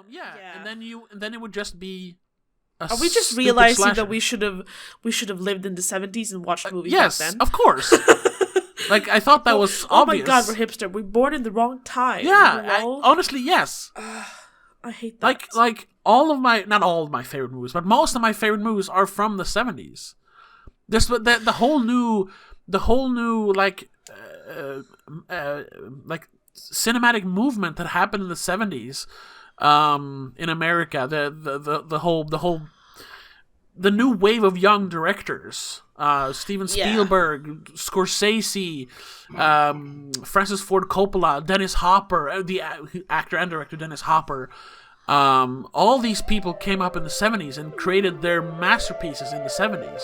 Yeah. And then it would just be. Are we just realizing that we should have lived in the 70s and watched movies back then? Yes, of course. Like, I thought that was obvious. Oh my god, we're hipster. We're born in the wrong time. Yeah, honestly, yes. I hate that. Like not all of my favorite movies, but most of my favorite movies are from the 70s. There's the whole new like cinematic movement that happened in the 70s in America. The new wave of young directors, Steven Spielberg, Scorsese, Francis Ford Coppola, Dennis Hopper, the actor and director Dennis Hopper. All these people came up in the 70s and created their masterpieces in the 70s.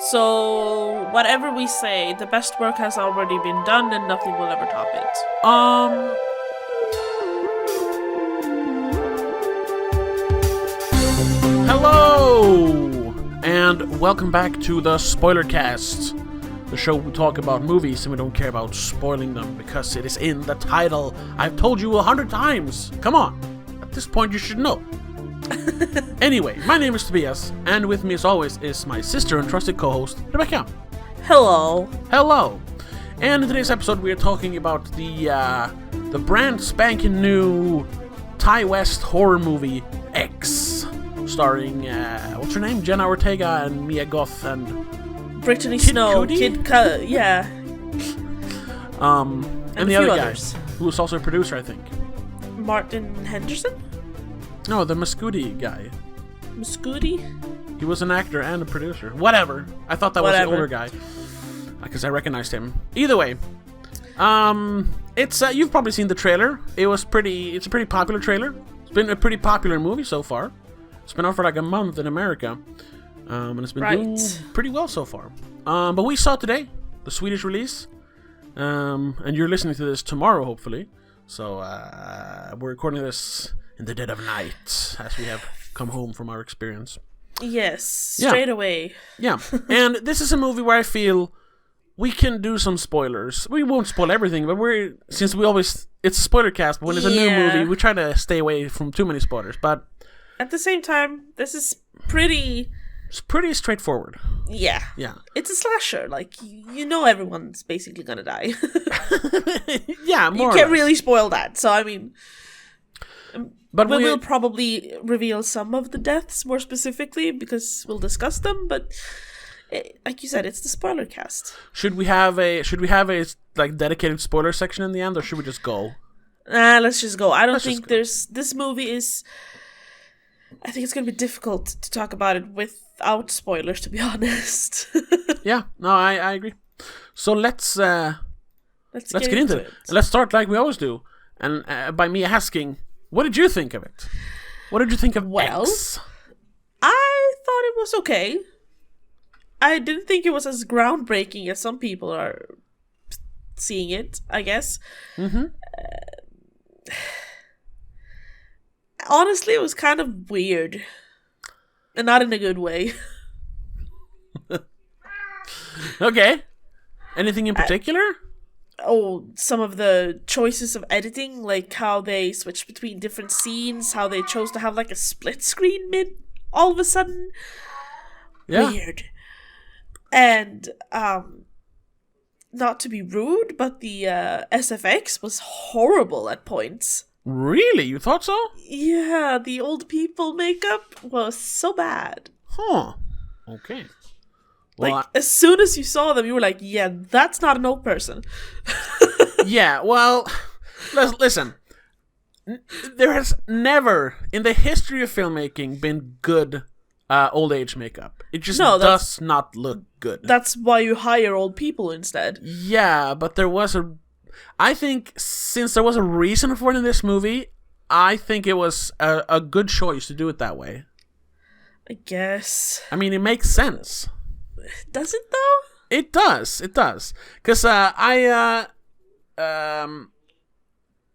So, whatever we say, the best work has already been done and nothing will ever top it. Hello! And welcome back to the Spoilercast, the show we talk about movies and we don't care about spoiling them because it is in the title. I've told you 100 times. Come on. At this point you should know. Anyway, my name is Tobias, and with me as always is my sister and trusted co-host, Rebecca. Hello. Hello. And in today's episode we are talking about the brand spanking new Thai West horror movie, X. Starring, what's her name? Jenna Ortega and Mia Goth and... Brittany Kid Snow. Cudi? Kid Cudi, yeah. And the other others. Guy, who was also a producer, I think. Martin Henderson? No, the Muscudi guy. Muscudi? He was an actor and a producer. Whatever. I thought that was the older guy. Because I recognized him. Either way. It's you've probably seen the trailer. It's a pretty popular trailer. It's been a pretty popular movie so far. It's been out for like a month in America. And it's been doing pretty well so far. But we saw today the Swedish release. And you're listening to this tomorrow, hopefully. So we're recording this in the dead of night as we have come home from our experience. Yes, straight away. Yeah, and this is a movie where I feel we can do some spoilers. We won't spoil everything, but it's a spoiler cast, but when it's a new movie, we try to stay away from too many spoilers. But at the same time, this is pretty straightforward. Yeah. It's a slasher. Like, you know everyone's basically gonna die. Yeah, more you or can't less. really spoil that, so I mean... But we will probably reveal some of the deaths more specifically because we'll discuss them. But like you said, it's the spoiler cast. Should we have a like dedicated spoiler section in the end, or should we just go? Let's just go. I don't think this movie is. I think it's gonna be difficult to talk about it without spoilers, to be honest. Yeah, no, I agree. So let's get into it. Let's start like we always do, and by me asking. What did you think of it? What did you think of X? I thought it was okay. I didn't think it was as groundbreaking as some people are seeing it, I guess. Mm-hmm. Honestly, it was kind of weird. And not in a good way. Okay. Anything in particular? Some of the choices of editing, like how they switched between different scenes, how they chose to have like a split screen all of a sudden. Yeah. Weird. And not to be rude, but the SFX was horrible at points. Really? You thought so? Yeah, the old people makeup was so bad. Huh. Okay. Well, as soon as you saw them, you were like, yeah, that's not an old person. Yeah, well, listen. There has never, in the history of filmmaking, been good old age makeup. It just does not look good. That's why you hire old people instead. Yeah, but I think since there was a reason for it in this movie, I think it was a good choice to do it that way. I guess. I mean, it makes sense. Does it though? It does. Because well,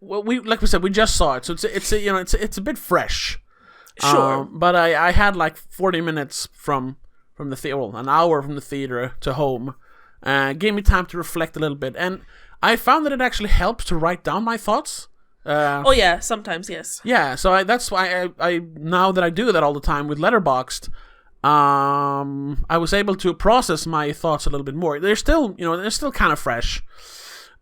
like we said, we just saw it, so it's a bit fresh. Sure. But I had like 40 minutes from the theater, an hour from the theater to home. Gave me time to reflect a little bit, and I found that it actually helps to write down my thoughts Oh yeah, sometimes yes. Yeah, so that's why I now that I do that all the time with Letterboxd, I was able to process my thoughts a little bit more. They're still kind of fresh.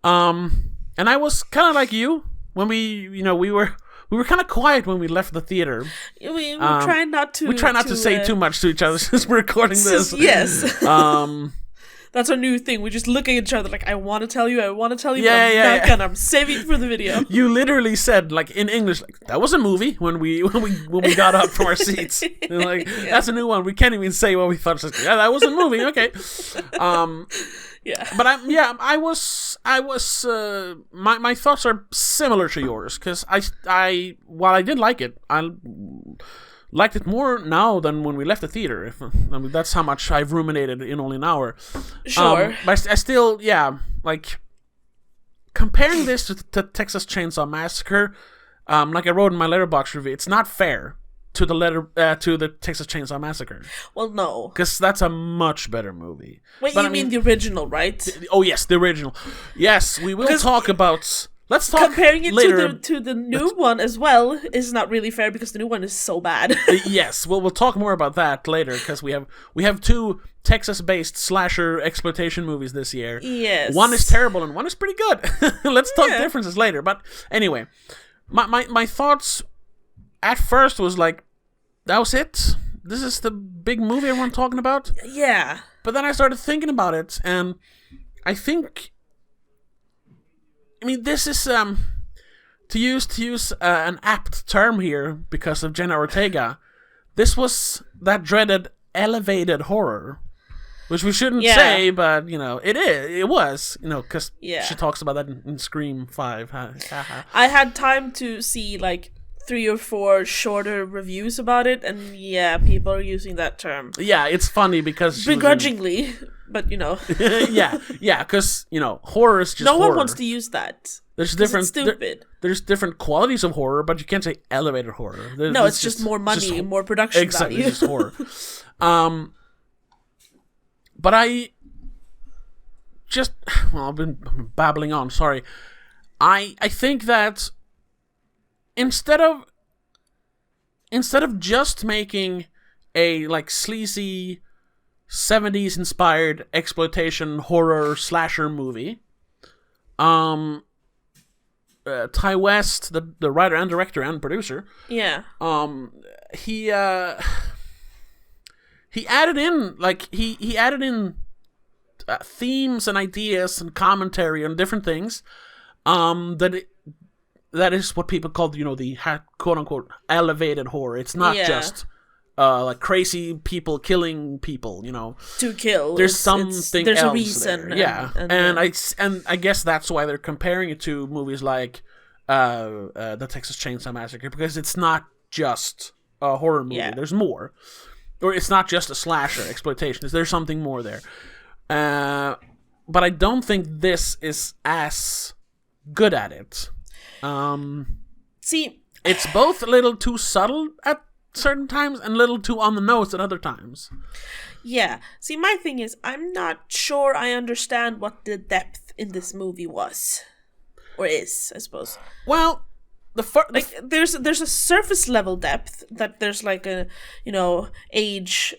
And I was kind of like you when we were kind of quiet when we left the theater. We try not to. We try not to say too much to each other since we're recording this. Yes. That's our new thing. We just look at each other like, I want to tell you, but I'm not gonna. I'm saving it for the video. You literally said, like, in English, like, that was a movie when we got up from our seats. And, like, that's a new one. We can't even say what we thought. Just, yeah, that was a movie. Okay. Yeah. But I was my thoughts are similar to yours, because while I did like it, I liked it more now than when we left the theater. I mean, that's how much I've ruminated in only an hour. Sure. But I still, like, comparing this to Texas Chainsaw Massacre, like I wrote in my Letterboxd review, it's not fair to the Texas Chainsaw Massacre. Well, no. Because that's a much better movie. Wait, you mean the original, right? Oh, yes, the original. Yes, we will talk about... Let's talk comparing it later. to the new one as well is not really fair because the new one is so bad. Yes, well, we'll talk more about that later because we have two Texas-based slasher exploitation movies this year. Yes, one is terrible and one is pretty good. Let's talk differences later. But anyway, my thoughts at first was like, that was it. This is the big movie everyone's talking about. Yeah, but then I started thinking about it, and I think. I mean, this is to use an apt term here because of Jenna Ortega. This was that dreaded elevated horror, which we shouldn't say, but it was because she talks about that in Scream 5. I had time to see like 3 or 4 shorter reviews about it, and people are using that term. Yeah, it's funny because begrudgingly. But because horror is just no horror. one wants to use that. There's different it's stupid. There's different qualities of horror, but you can't say elevated horror. No, it's just more money, more production value. Exactly, it's just horror. But I just I've been babbling on. Sorry. I think that instead of just making a like sleazy 70s inspired exploitation horror slasher movie, Ty West, the writer and director and producer, he added in themes and ideas and commentary on different things that is what people call the quote unquote elevated horror. It's not just like crazy people killing people, to kill. There's something there's else a reason. There. And I guess that's why they're comparing it to movies like the Texas Chainsaw Massacre, because it's not just a horror movie. There's more, or it's not just a slasher exploitation. There's something more there. But I don't think this is as good at it. See, it's both a little too subtle at certain times and a little too on the nose at other times. Yeah. See, my thing is, I'm not sure I understand what the depth in this movie was. Or is, I suppose. Well, there's a surface level depth that there's like a, age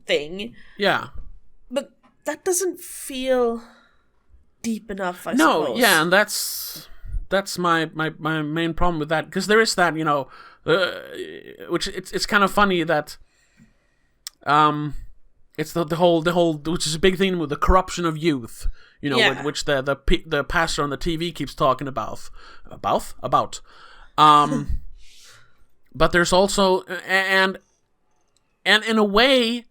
thing. Yeah. But that doesn't feel deep enough, I suppose. No, yeah, and that's my main problem with that, because there is that, which it's kind of funny that it's the whole which is a big thing with the corruption of youth, which the pastor on the TV keeps talking about. But there's also and in a way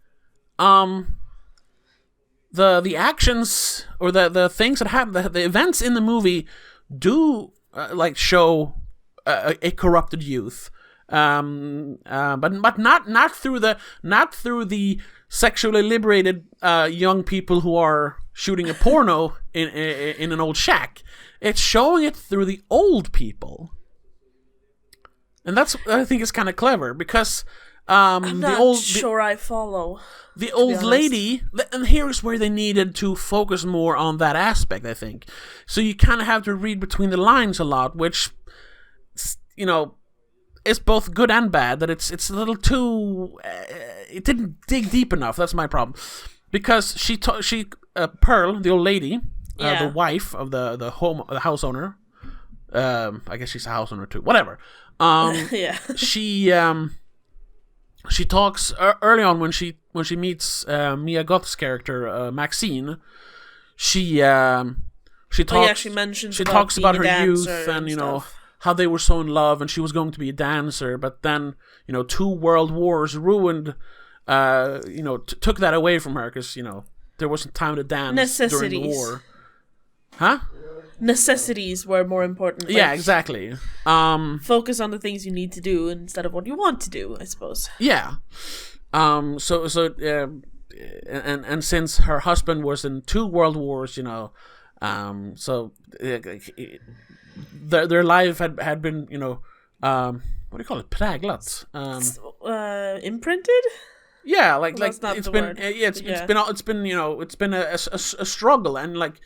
the actions or the things that happen, the events in the movie do show a corrupted youth, but not through the sexually liberated young people who are shooting a porno in an old shack. It's showing it through the old people, and that's, I think, is kind of clever, because I'm not sure I follow. The old lady, and here's where they needed to focus more on that aspect, I think. So you kind of have to read between the lines a lot, which it's both good and bad. That it's a little too. It didn't dig deep enough. That's my problem, because Pearl, the old lady, the wife of the house owner. I guess she's a house owner too. Whatever. She talks early on when she meets Mia Goth's character Maxine. She talks. She mentions. She talks about her youth and stuff. How they were so in love, and she was going to be a dancer, but then 2 world wars ruined. Took that away from her because there wasn't time to dance during the war. Huh? Necessities were more important. Yeah, exactly. Focus on the things you need to do instead of what you want to do, I suppose. Yeah. And since her husband was in 2 world wars, their life had been, what do you call it? Präglat. Imprinted? Yeah, it's been it's been a struggle, and like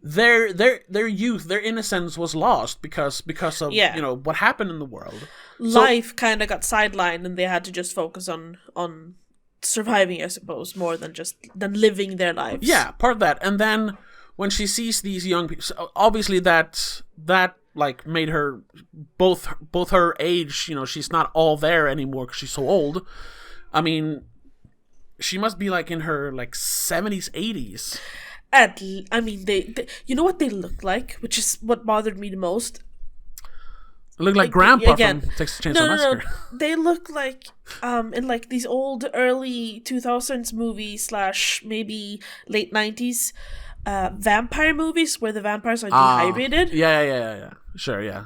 their youth, their innocence was lost because of what happened in the world. Life kind of got sidelined, and they had to just focus on surviving, I suppose, more than living their lives. Yeah, part of that. And then when she sees these young people, obviously that like made her both her age. She's not all there anymore because she's so old. I mean, she must be like in her 70s, 80s. They you know what they look like, which is what bothered me the most. They look like Grandpa from Texas Chainsaw Massacre. No. They look like in these old early 2000s movies / maybe late 90s vampire movies where the vampires are dehydrated. Yeah. Sure, yeah.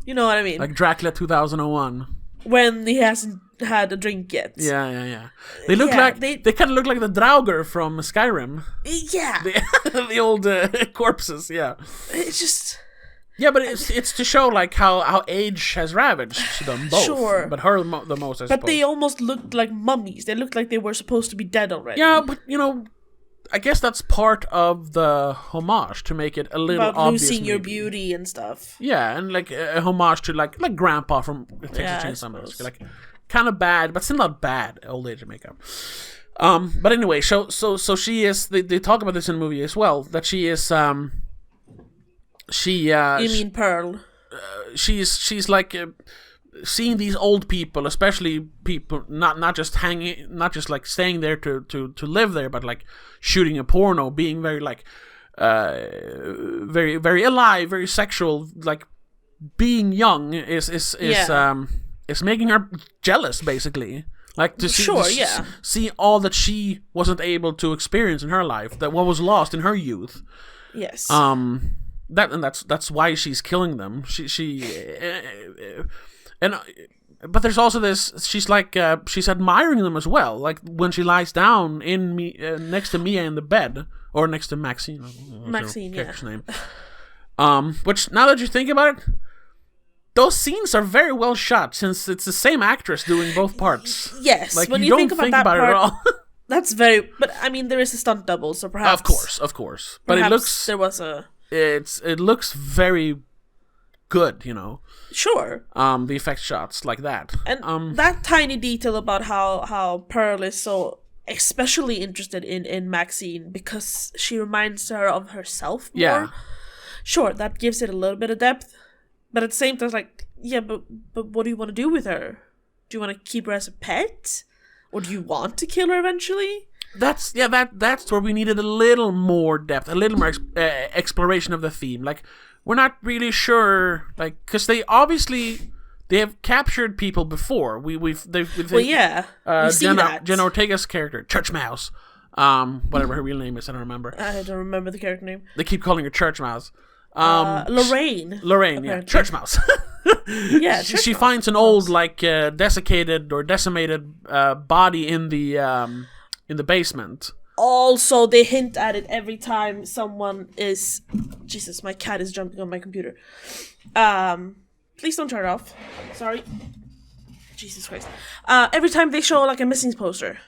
You know what I mean? Like Dracula 2001. When he hasn't had a drink yet. Yeah. They look they kind of look like the Draugr from Skyrim. Yeah. The old corpses, yeah. It's just... Yeah, but it's to show how age has ravaged them both. Sure. But her the most, I suppose. But they almost looked like mummies. They looked like they were supposed to be dead already. Yeah, but I guess that's part of the homage to make it a little about obvious. Losing your beauty and stuff. Yeah, and a homage to like Grandpa from Texas Chainsaw Massacre, kind of bad, but still not bad old age makeup. But anyway, so she is. They talk about this in the movie as well. That she is. You mean Pearl? She's like. Seeing these old people, especially people not just staying there to live there, but like shooting a porno, being very very very alive, very sexual, like being young is making her jealous, basically. Like to see all that she wasn't able to experience in her life, that what was lost in her youth. Yes. That's why she's killing them. But there's also this. She's she's admiring them as well. Like when she lies down next to Mia in the bed, or next to Maxine. Maxine, yeah. Name. Which now that you think about it, those scenes are very well shot since it's the same actress doing both parts. Yes, when you don't think about it at all. That's very. But I mean, there is a stunt double, so perhaps. Of course. But it looks. There was a. It looks very good, Sure. The effect shots like that. And that tiny detail about how Pearl is so especially interested in Maxine because she reminds her of herself more. Yeah. Sure, that gives it a little bit of depth. But at the same time, it's but what do you want to do with her? Do you want to keep her as a pet? Or do you want to kill her eventually? That's where we needed a little more depth, a little more exploration of the theme. Like, we're not really sure, because they have captured people before. We've Jenna Ortega's character, Church Mouse, whatever her real name is, I don't remember. I don't remember the character name. They keep calling her Church Mouse. Lorraine, yeah, Church Mouse. Yeah, she finds an old desiccated or decimated body in the basement. Also, they hint at it every time someone is... Jesus, my cat is jumping on my computer. Please don't turn it off. Sorry. Jesus Christ. Every time they show a missing poster.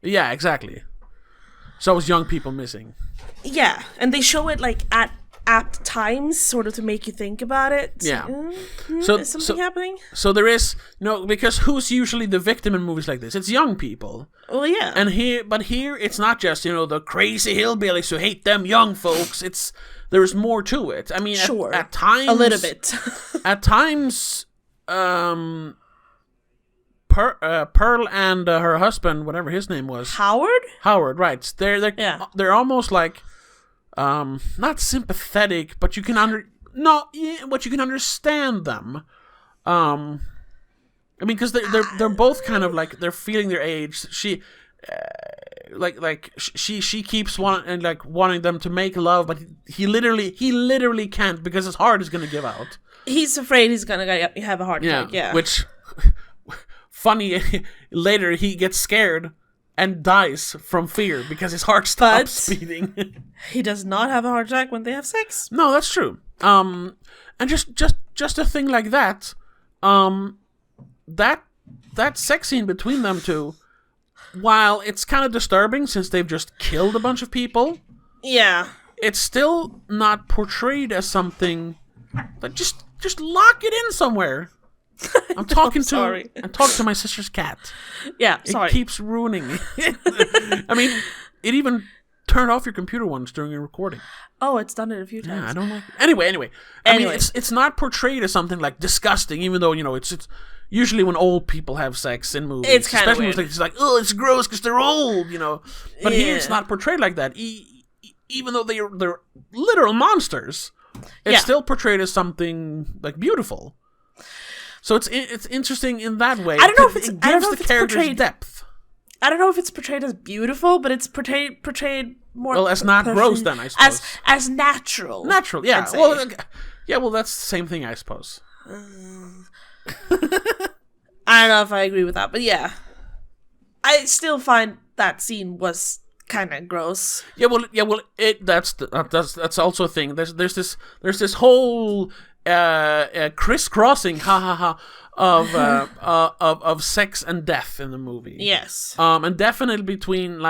Yeah, exactly. So it's young people missing. Yeah, and they show it at apt times, sort of to make you think about it. Yeah. Is something happening? So there is because who's usually the victim in movies like this? It's young people. Well, yeah. And here it's not just the crazy hillbillies who hate them young folks. There's more to it. I mean, sure, at times, a little bit. At times, Pearl and her husband, whatever his name was, Howard, right? They're almost like not sympathetic, but you can but you can understand them. I mean, because they're both kind of like they're feeling their age. She she keeps wanting them to make love, but he literally can't because his heart is gonna give out. He's afraid he's gonna have a heart attack. Yeah. Which funny, later he gets scared and dies from fear because his heart stops beating. He does not have a heart attack when they have sex. No, that's true. And just a thing like that. That sex scene between them two, while it's kind of disturbing since they've just killed a bunch of people, yeah, it's still not portrayed as something like just lock it in somewhere. I'm talking to my sister's cat. Yeah, sorry. It keeps ruining me. I mean, it even turned off your computer once during your recording. Oh, it's done it a few times. Yeah, I don't like it. Anyway. I mean, it's not portrayed as something like disgusting, even though it's usually when old people have sex in movies, it's kind of weird. Especially when it's like oh, it's gross because they're old, But here it's not portrayed like that. Even though they're literal monsters, it's still portrayed as something like beautiful. So it's interesting in that way. I don't know if it gives the characters portrayed depth. I don't know if it's portrayed as beautiful, but it's portrayed more. Well, as not gross, then I suppose. As natural. Natural, yeah. Well, that's the same thing, I suppose. I don't know if I agree with that, but yeah, I still find that scene was kind of gross. That's also a thing. There's this whole crisscrossing, of sex and death in the movie. Yes. And definitely between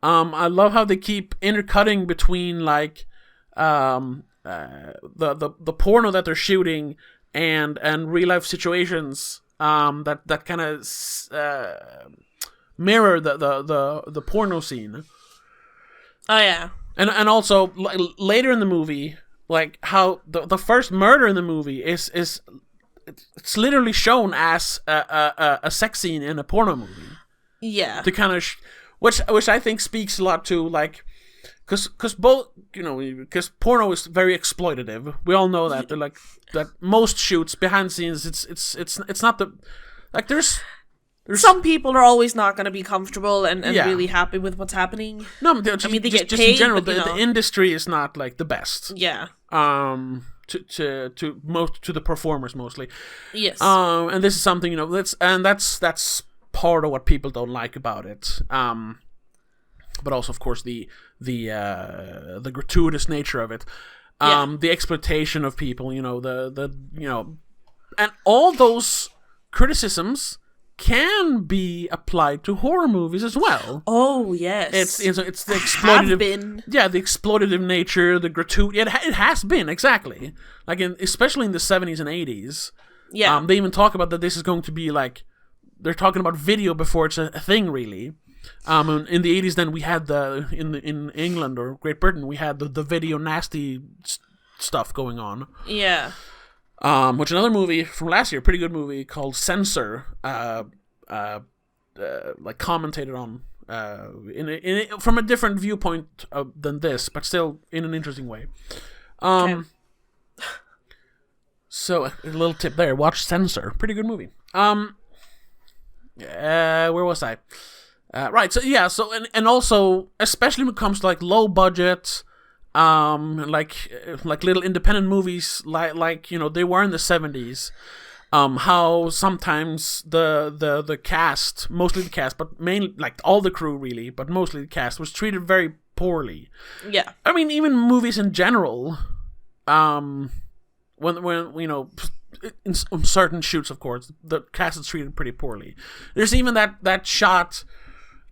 I love how they keep intercutting between the porno that they're shooting and real life situations that kind of mirror the porno scene. Oh yeah. And also later in the movie, like how the first murder in the movie is it's literally shown as a sex scene in a porno movie. Yeah. To kind of which I think speaks a lot to because both because porno is very exploitative. We all know that. They're like that most shoots behind scenes. It's not the there's some people are always not going to be comfortable and really happy with what's happening. No, they get paid, in general, the industry is not the best. Yeah. To the performers mostly. Yes. And this is something that's part of what people don't like about it. But also, of course, the gratuitous nature of it. The exploitation of people. And all those criticisms can be applied to horror movies as well. Oh yes, it's the exploitative, the exploitative nature, the gratuity. It has been exactly especially in the 70s and 80s. Yeah, they even talk about that this is going to be they're talking about video before it's a thing really. In the 80s, then we had in England or Great Britain we had the video nasty stuff going on. Yeah. Which another movie from last year, pretty good movie called Censor, commentated on, from a different viewpoint than this, but still in an interesting way. Okay. So a little tip there: watch Censor, pretty good movie. Where was I? Right. So yeah. So and also, especially when it comes to low budget. Little independent movies like they were in the 70s, how sometimes the cast, mostly the cast, but mainly all the crew really, but mostly the cast was treated very poorly. Yeah. I mean, even movies in general, when on certain shoots, of course, the cast is treated pretty poorly. There's even that shot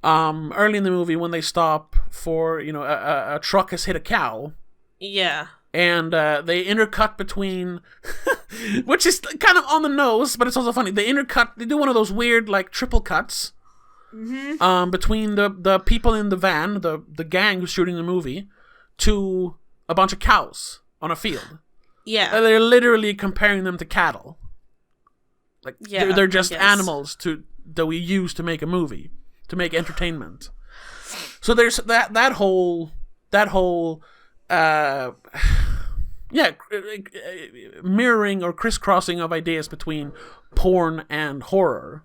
early in the movie when they stop for a truck has hit a cow. Yeah. and they intercut between, which is kind of on the nose, but it's also funny. They do one of those weird like triple cuts, between the people in the van, the gang who's shooting the movie, to a bunch of cows on a field. Yeah, they're literally comparing them to cattle. Like they're just animals that we use to make a movie, to make entertainment. So there's that whole mirroring or crisscrossing of ideas between porn and horror.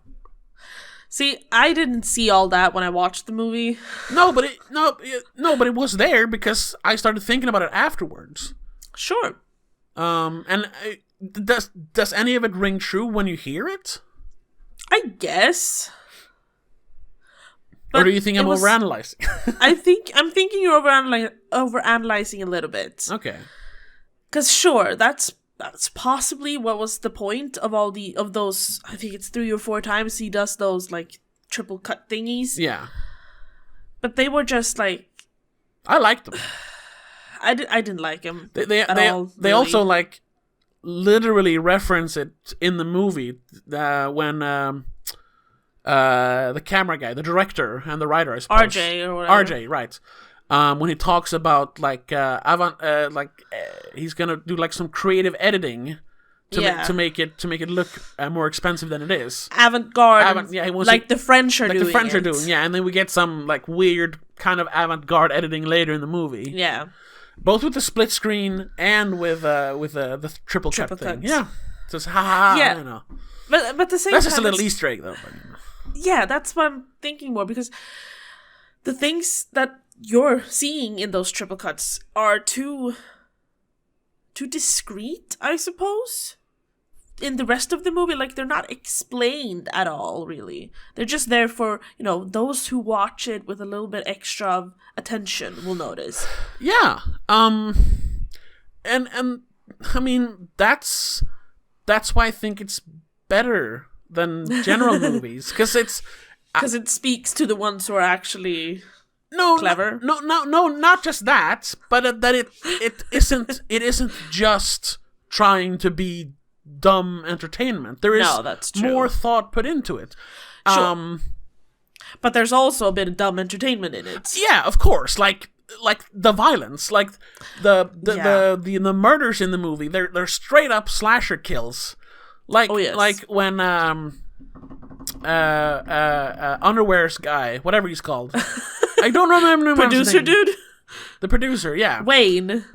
See, I didn't see all that when I watched the movie. No, but it was there because I started thinking about it afterwards. Sure. Does any of it ring true when you hear it? I guess. Or do you think I'm overanalyzing? I'm thinking you're overanalyzing a little bit. Okay. Because sure, that's possibly what was the point of of those. I think it's 3 or 4 times he does those like triple cut thingies. Yeah. But they were just like. I liked them. I didn't like them. They also like literally reference it in the movie when the camera guy, the director and the writer, I suppose. RJ or whatever. RJ, right. When he talks about like he's gonna do like some creative editing to make it look more expensive than it is. Avant-garde. The French are doing. Like the French are doing, yeah. And then we get some like weird kind of avant-garde editing later in the movie. Yeah. Both with the split screen and with the triple cut thing. Yeah. Just yeah. You know. But the same. That's just a little Easter egg, though. Yeah, that's what I'm thinking more, because the things that you're seeing in those triple cuts are too discreet, I suppose. In the rest of the movie, like, they're not explained at all, really. They're just there for, those who watch it with a little bit extra of attention will notice. Yeah. And I mean, that's why I think it's better than general movies, because it speaks to the ones who are actually clever. No, not just that, but that it isn't just trying to be dumb entertainment. There is that's true. More thought put into it. Sure. But there's also a bit of dumb entertainment in it. Yeah, of course. Like the violence, like the murders in the movie. They're straight up slasher kills. Like when underwear's guy, whatever he's called. I don't remember producer dude. The producer, yeah. Wayne,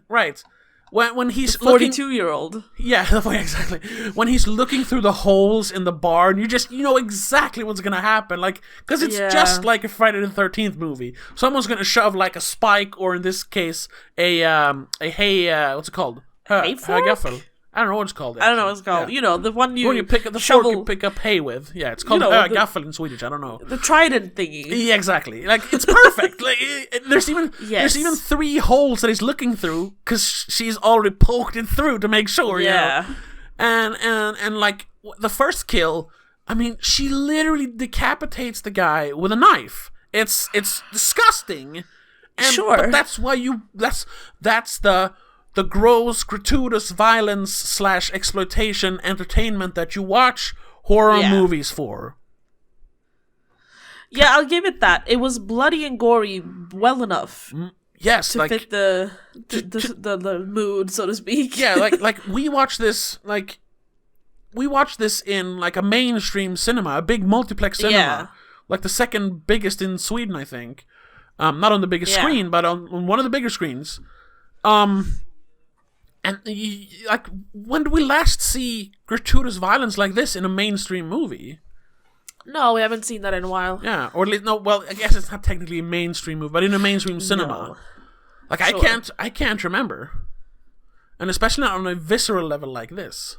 right. When he's 42-year-old. Yeah, exactly. When he's looking through the holes in the barn, you know exactly what's gonna happen. Like, because it's just like a Friday the 13th movie. Someone's gonna shove like a spike, or in this case, what's it called? Hay fork? Gaffel. I don't know what it's called. Actually. I don't know what it's called. Yeah. The one you pick up the fork you pick up hay with. Yeah, it's called gaffel in Swedish. I don't know. The trident thingy. Yeah, exactly. Like, it's perfect. Like, there's even 3 holes that he's looking through because she's already poked it through to make sure. Yeah. And like the first kill, I mean, she literally decapitates the guy with a knife. It's disgusting. And, sure. But that's why that's the gross, gratuitous violence / exploitation entertainment that you watch horror movies for. Yeah, I'll give it that. It was bloody and gory well enough. Yes, to fit the mood, so to speak. Yeah, like we watched this in like a mainstream cinema, a big multiplex cinema. Yeah. Like the second biggest in Sweden, I think. Not on the biggest screen, but on one of the bigger screens. And, like, when did we last see gratuitous violence like this in a mainstream movie? No, we haven't seen that in a while. Yeah, or at least, I guess it's not technically a mainstream movie, but in a mainstream cinema. No. Like, sure. I can't remember. And especially not on a visceral level like this.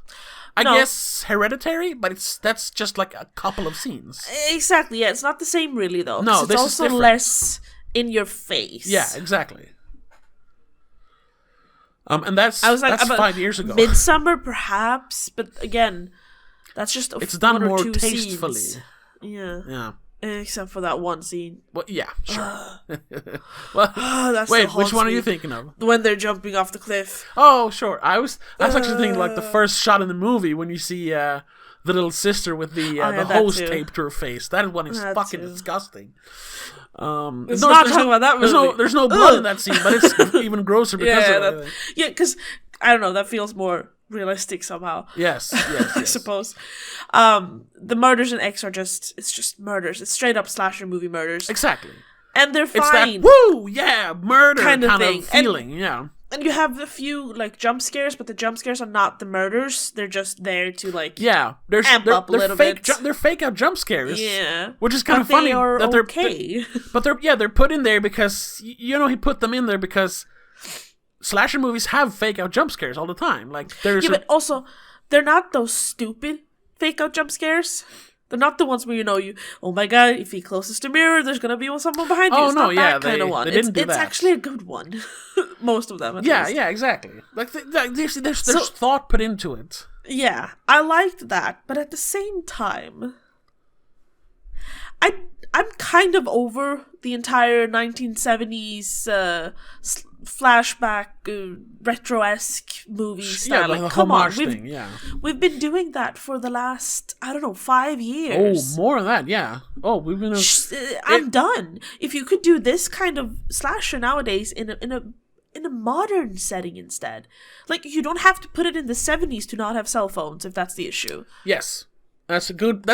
I guess Hereditary, but that's just like a couple of scenes. Exactly, yeah, it's not the same really, though. No, this is different. Less in your face. Yeah, exactly. And that's 5 years ago. Midsummer, perhaps, but again, that's just it's done one or more two tastefully. Scenes. Yeah. Except for that one scene. Well, yeah, sure. Wait, which one are you thinking of? When they're jumping off the cliff. Oh, sure. I was actually thinking like the first shot in the movie when you see the little sister with the hose taped to her face. That one is fucking disgusting. It's not talking about that movie. There's no blood in that scene, but it's even grosser because of it. Yeah, because I don't know. That feels more realistic somehow. Yes. I suppose. The murders in X are just murders. It's straight up slasher movie murders. Exactly. And they're fine. It's that, woo, yeah, murder kind of feeling, And you have a few, like, jump scares, but the jump scares are not the murders. They're just there to, like, amp up a little bit. They're fake out jump scares. Yeah. Which is kind of funny. That they're okay. But they're put in there because, he put them in there because slasher movies have fake out jump scares all the time. Like, but also, they're not those stupid fake out jump scares. They're not the ones where oh my god, if he closes the mirror, there's gonna be someone behind you. It's not that kind of one. It's actually a good one. Most of them, at least. Yeah, exactly. Like, there's thought put into it. Yeah, I liked that, but at the same time, I'm kind of over the entire 1970s flashback retro-esque movie style. Like come on, we've been doing that for the last 5 years. Oh, more than that, yeah. Oh, we've been. I'm done. If you could do this kind of slasher nowadays in a modern setting instead, like you don't have to put it in the 70s to not have cell phones if that's the issue. Yes. That's a good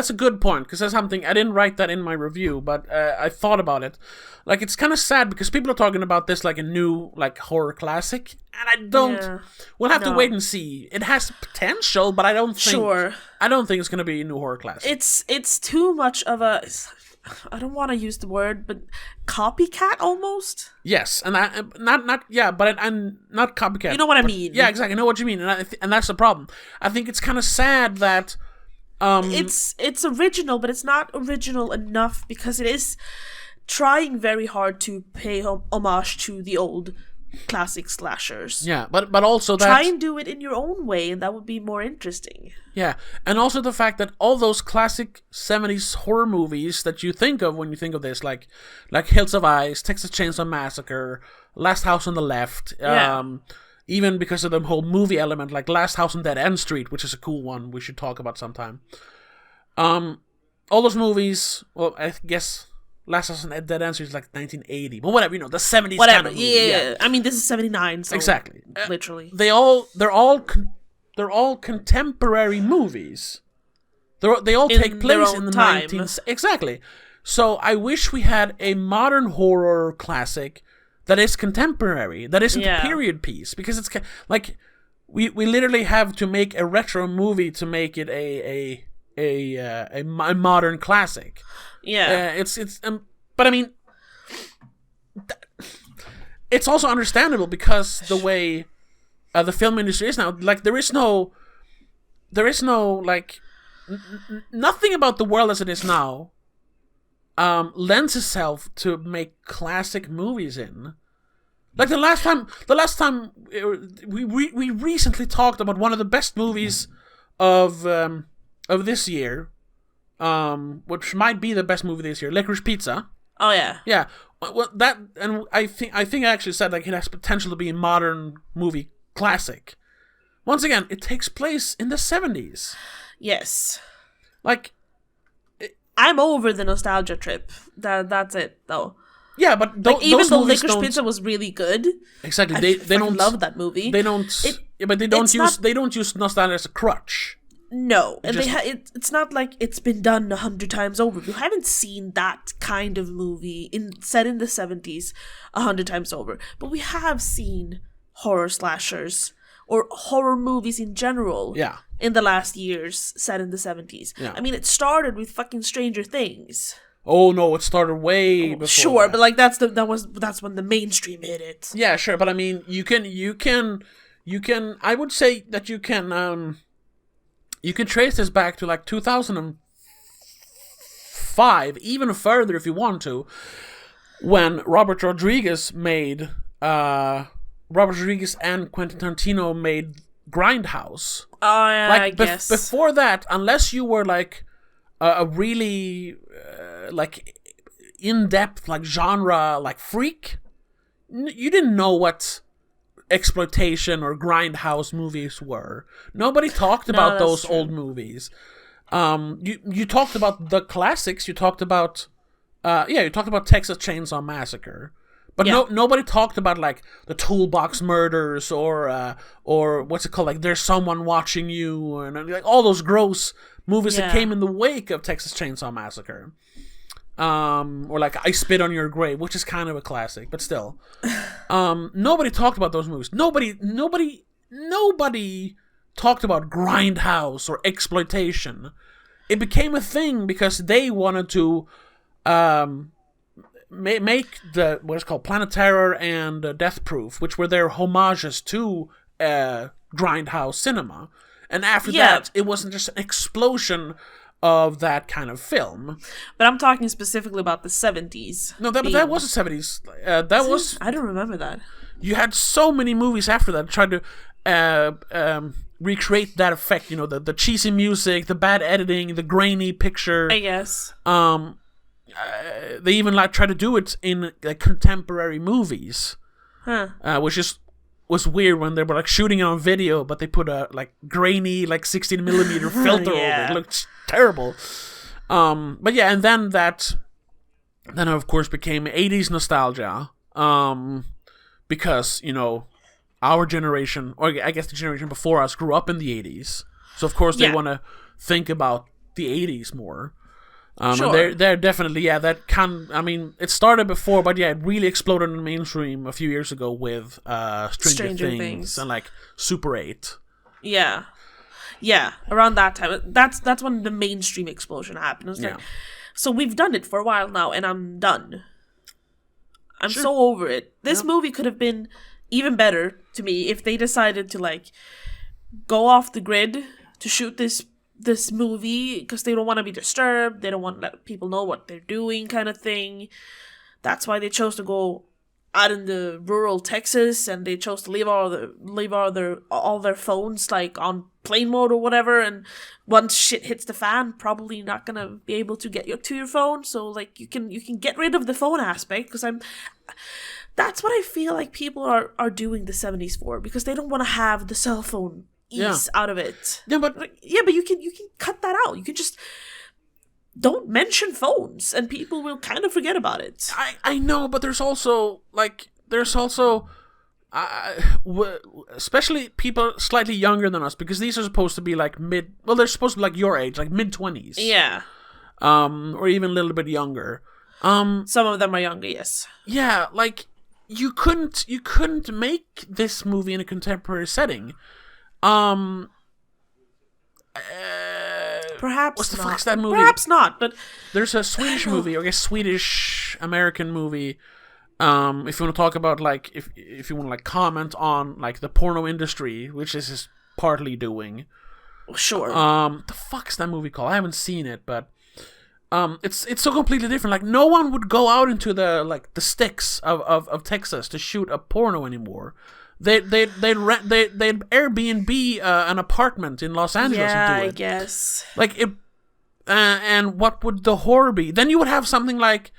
point, because that's something I didn't write that in my review, but I thought about it. Like, it's kind of sad because people are talking about this like a new horror classic, and I don't. Yeah. We'll have to wait and see. It has potential, but I don't think. Sure. I don't think it's going to be a new horror classic. It's too much of a. I don't want to use the word, but copycat almost. Yes, and not copycat. You know what I mean? Yeah, exactly. I know what you mean, and that's the problem. I think it's kind of sad that. It's original, but it's not original enough because it is trying very hard to pay homage to the old classic slashers. Yeah, but also that... Try and do it in your own way, and that would be more interesting. Yeah, and also the fact that all those classic 70s horror movies that you think of when you think of this, like Hills of Ice, Texas Chainsaw Massacre, Last House on the Left... Even because of the whole movie element, like Last House on Dead End Street, which is a cool one we should talk about sometime. All those movies, well, I guess Last House on Dead End Street is like 1980, but whatever, the 70s kind of movie. Yeah. I mean, this is 79, so exactly, literally. They're all contemporary movies. They all take place in the time. 19s. Exactly. So I wish we had a modern horror classic that is contemporary, that isn't a period piece, because it's like we literally have to make a retro movie to make it a modern classic. Yeah, but I mean, it's also understandable because the way the film industry is now. Like there is no like nothing about the world as it is now. Lends itself to make classic movies in. Like the last time we recently talked about one of the best movies of this year, which might be the best movie this year, Licorice Pizza. Oh yeah. Yeah. Well, that, and I think I actually said like it has potential to be a modern movie classic. Once again, it takes place in the 70s. Yes. Like. I'm over the nostalgia trip. That's it, though. Yeah, but even though Licorice Pizza was really good, exactly. They don't love that movie. They don't. But they don't use nostalgia as a crutch. No, and it's not like it's been done 100 times over. You haven't seen that kind of movie set in the 70s 100 times over, but we have seen horror slashers or horror movies in general. Yeah. In the last years, set in the 70s. Yeah. I mean, it started with fucking Stranger Things. Oh no, it started way before. Sure, that. but like that's when the mainstream hit it. Yeah, sure, but I mean, you can. I would say that you can trace this back to like 2005, even further if you want to, when Robert Rodriguez and Quentin Tarantino made Grindhouse. Oh yeah, like I guess. Before that, unless you were like a really like in-depth like genre like freak, you didn't know what exploitation or grindhouse movies were. Nobody talked about those true. old movies. You talked about the classics. You talked about you talked about Texas Chainsaw Massacre. But nobody talked about like the Toolbox Murders or what's it called, like There's Someone Watching You, and like all those gross movies that came in the wake of Texas Chainsaw Massacre. Or like I Spit on Your Grave, which is kind of a classic, but still. Nobody talked about those movies. Nobody talked about grindhouse or exploitation. It became a thing because they wanted to make the what's called Planet Terror and Death Proof, which were their homages to grindhouse cinema. And after that, it wasn't just an explosion of that kind of film. But I'm talking specifically about the 70s. No, but that was the 70s. I don't remember that. You had so many movies after that tried to recreate that effect. You know, the cheesy music, the bad editing, the grainy picture. I guess. They even like try to do it in like contemporary movies, which was weird when they were like shooting it on video, but they put a like grainy like 16mm filter over it. It looked terrible. But yeah, and then of course became 80s nostalgia, because our generation, or I guess the generation before us, grew up in the 80s, so of course they want to think about the 80s more. Sure. And they're definitely, it started before, but it really exploded in the mainstream a few years ago with Stranger Things and like Super 8. Yeah, around that time. That's when the mainstream explosion happened. It was like, so we've done it for a while now, and I'm done. I'm so over it. This movie could have been even better to me if they decided to like go off the grid to shoot this movie because they don't want to be disturbed. They don't want to let people know what they're doing, kind of thing. That's why they chose to go out in the rural Texas, and they chose to leave all their phones like on plane mode or whatever. And once shit hits the fan, probably not gonna be able to get to your phone. So like you can get rid of the phone aspect, because that's what I feel like people are doing the 70s for, because they don't want to have the cell phone out of it. But you can cut that out. You can just don't mention phones, and people will kind of forget about it. I know, but there's also especially people slightly younger than us, because these are supposed to be like they're supposed to be like your age, like mid-20s. Yeah. Or even a little bit younger. Some of them are younger, yes. Yeah, like you couldn't make this movie in a contemporary setting. Perhaps what's the not. fuck's that movie? Perhaps not, but there's a Swedish movie, or I guess Swedish American movie. If you want to talk about like if you want to like comment on like the porno industry, which this is partly doing. Sure. The fuck's that movie called? I haven't seen it, but it's so completely different. Like no one would go out into the sticks of Texas to shoot a porno anymore. They'd Airbnb an apartment in Los Angeles and do it. I guess. Like it, and what would the horror be? Then you would have something like,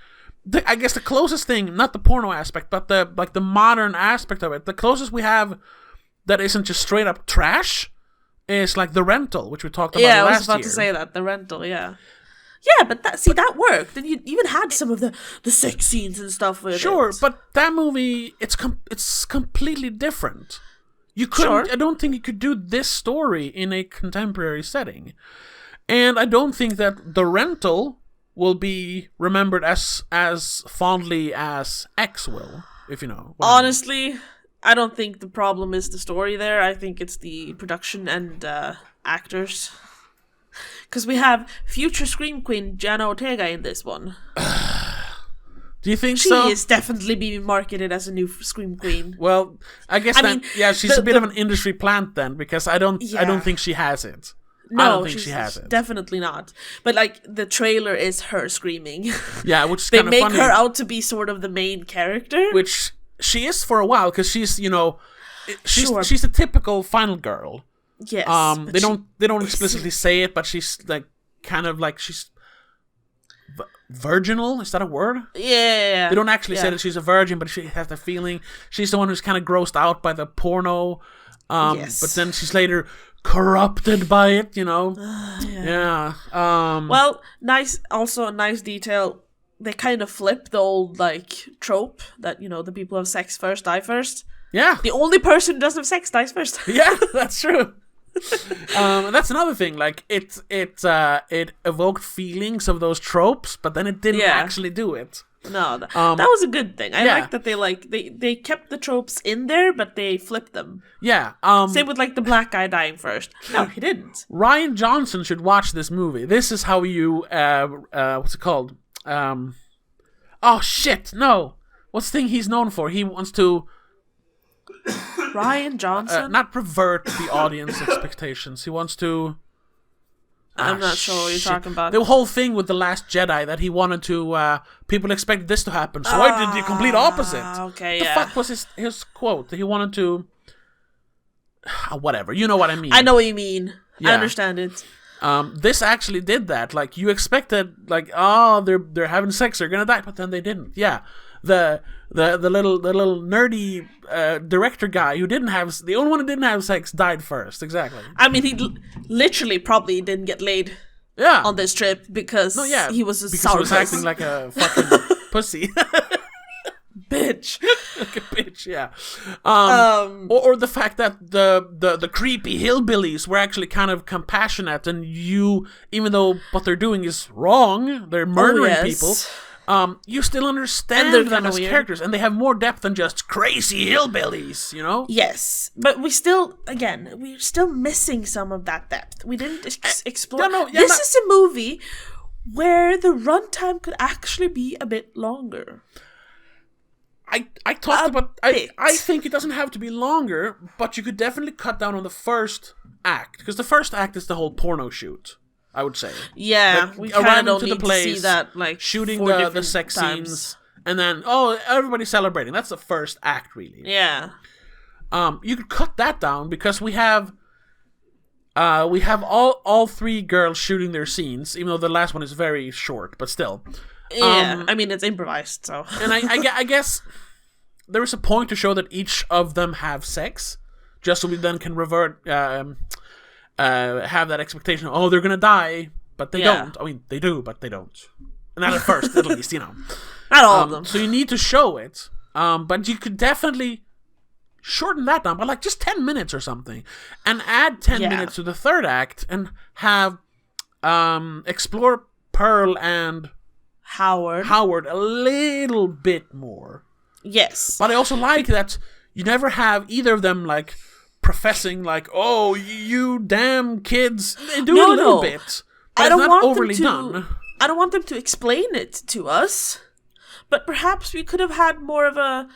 I guess the closest thing, not the porno aspect, but the modern aspect of it. The closest we have that isn't just straight up trash is like The Rental, which we talked about last year. Yeah, I was about to say that, The Rental. Yeah. Yeah, but that worked. Then you even had some of the sex scenes and stuff with it. Sure, but that movie, it's completely different. You couldn't. Sure. I don't think you could do this story in a contemporary setting, and I don't think that The Rental will be remembered as fondly as X will, if you know. Honestly, I don't think the problem is the story there. I think it's the production and actors. Because we have future Scream Queen Jenna Ortega in this one. Do you think so? She is definitely being marketed as a new Scream Queen. Well, I guess she's a bit of an industry plant then, because I don't think she has it. No, I don't think she has it. Definitely not. But like the trailer is her screaming. Yeah, which is kind of funny. They make her out to be sort of the main character, which she is for a while, because she's she's a typical final girl. Yes. They don't explicitly say it, but she's like kind of like she's virginal. Is that a word? Yeah. They don't actually say that she's a virgin, but she has the feeling she's the one who's kind of grossed out by the porno. Yes. But then she's later corrupted by it, Yeah. Well, also a nice detail. They kind of flip the old, like, trope that, the people who have sex first die first. Yeah. The only person who doesn't have sex dies first. Yeah, that's true. And that's another thing. Like, it evoked feelings of those tropes, but then it didn't actually do it. No, that was a good thing. I like that they kept the tropes in there, but they flipped them. Yeah. Same with, like, the black guy dying first. No, he didn't. Ryan Johnson should watch this movie. This is how you what's it called? Oh shit! No, what's the thing he's known for? He wants to. Ryan Johnson? Not pervert the audience expectations. He wants to... I'm not sure what you're talking about. The whole thing with The Last Jedi, that he wanted to... people expected this to happen, so I did the complete opposite. Okay, the fuck was his quote? He wanted to... whatever, you know what I mean. I know what you mean. Yeah. I understand it. This actually did that. Like, you expected, like, oh, they're having sex, they're gonna die, but then they didn't. Yeah. The little nerdy director guy who didn't have the only one who didn't have sex died first. Exactly. I mean, he literally probably didn't get laid. Yeah. On this trip because he was a because he was acting like a fucking pussy. Bitch. Like a bitch. Yeah. Or the fact that the creepy hillbillies were actually kind of compassionate, and even though what they're doing is wrong, they're murdering people. You still understand them as characters, and they have more depth than just crazy hillbillies, Yes, but we're still missing some of that depth. We didn't explore. This is a movie where the runtime could actually be a bit longer. I talked about... I think it doesn't have to be longer, but you could definitely cut down on the first act, because the first act is the whole porno shoot. I would say. Yeah, like, we kind of don't need to see that, like, shooting the sex scenes, and then, everybody's celebrating. That's the first act, really. Yeah. You could cut that down, because we have all three girls shooting their scenes, even though the last one is very short, but still. Yeah, I mean, it's improvised, so. And I guess there is a point to show that each of them have sex, just so we then can revert... have that expectation of, they're gonna die, but they don't. I mean, they do, but they don't. Not at first, at least, Not all of them. So you need to show it. But you could definitely shorten that down by like just 10 minutes or something. And add 10 minutes to the third act and have explore Pearl and Howard a little bit more. Yes. But I also like that you never have either of them like professing like, oh, you damn kids. They do it a little bit, but it's not overly done. I don't want them to explain it to us, but perhaps we could have had more of a,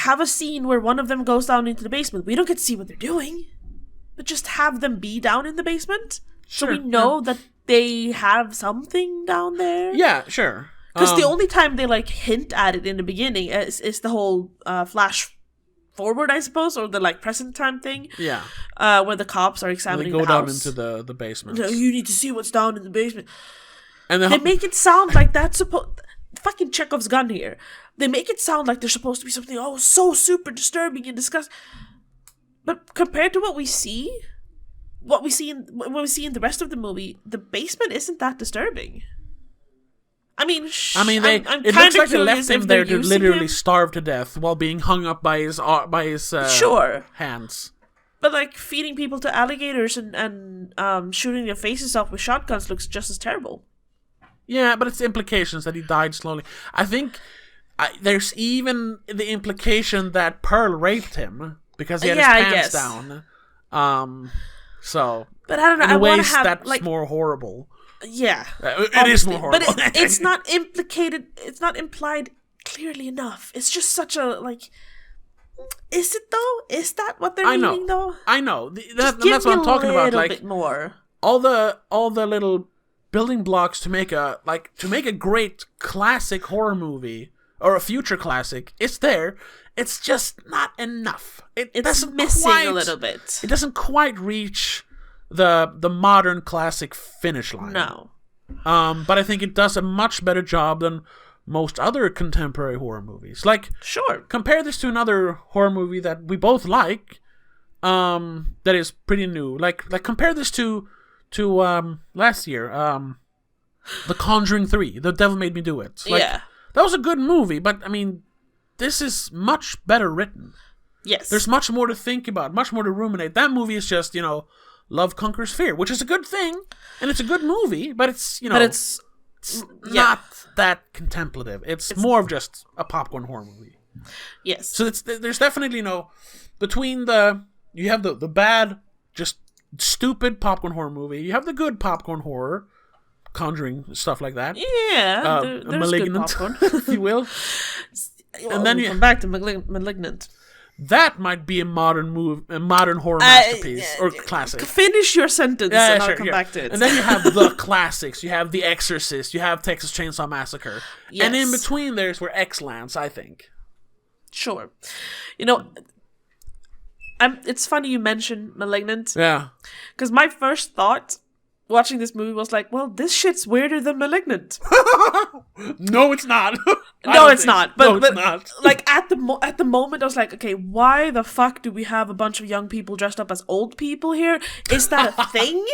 have a scene where one of them goes down into the basement. We don't get to see what they're doing, but just have them be down in the basement, so we know that they have something down there. Yeah, sure. Because the only time they like hint at it in the beginning is the whole flash forward, I suppose, or the like present time thing. Yeah. Where the cops are examining the house. They go down into the basement. You need to see what's down in the basement. And they make it sound like that's supposed... Fucking Chekhov's gun here. They make it sound like there's supposed to be something, so super disturbing and disgusting. But compared to what we see in the rest of the movie, the basement isn't that disturbing. it looks like they left him there to literally starve to death while being hung up by his hands. But like feeding people to alligators and shooting their faces off with shotguns looks just as terrible. Yeah, but it's the implications that he died slowly. I think there's even the implication that Pearl raped him because he had his pants down. But I don't know. In ways that's more horrible. Yeah, it is more horrible, but it's not implicated. It's not implied clearly enough. It's just such a like. Is it though? Is that what they're meaning though? I know. That's what I'm talking about. Like bit more. All the little building blocks to make a great classic horror movie or a future classic. It's there. It's just not enough. It's missing a little bit. It doesn't quite reach the modern classic finish line. No. But I think it does a much better job than most other contemporary horror movies. Like, sure, compare this to another horror movie that we both like, that is pretty new. Like compare this to last year, The Conjuring 3, The Devil Made Me Do It. Like, yeah. That was a good movie, but, I mean, this is much better written. Yes. There's much more to think about, much more to ruminate. That movie is just, love conquers fear, which is a good thing, and it's a good movie, but it's, But it's not that contemplative. It's more of just a popcorn horror movie. Yes. So there's definitely, between you have the bad, just stupid popcorn horror movie, you have the good popcorn horror, Conjuring, stuff like that. Yeah, there's Malignant, good popcorn. if you will. And then you come back to Malignant. That might be a modern horror masterpiece or classic. Finish your sentence and I'll come back to it. And then you have the classics. You have The Exorcist. You have Texas Chainsaw Massacre. Yes. And in between there's where X lands, I think. Sure. It's funny you mentioned Malignant. Yeah. Because my first thought watching this movie was like, well, this shit's weirder than Malignant. No, it's not. No, it's not. But it's not. Like at the moment, I was like, okay, why the fuck do we have a bunch of young people dressed up as old people here? Is that a thing?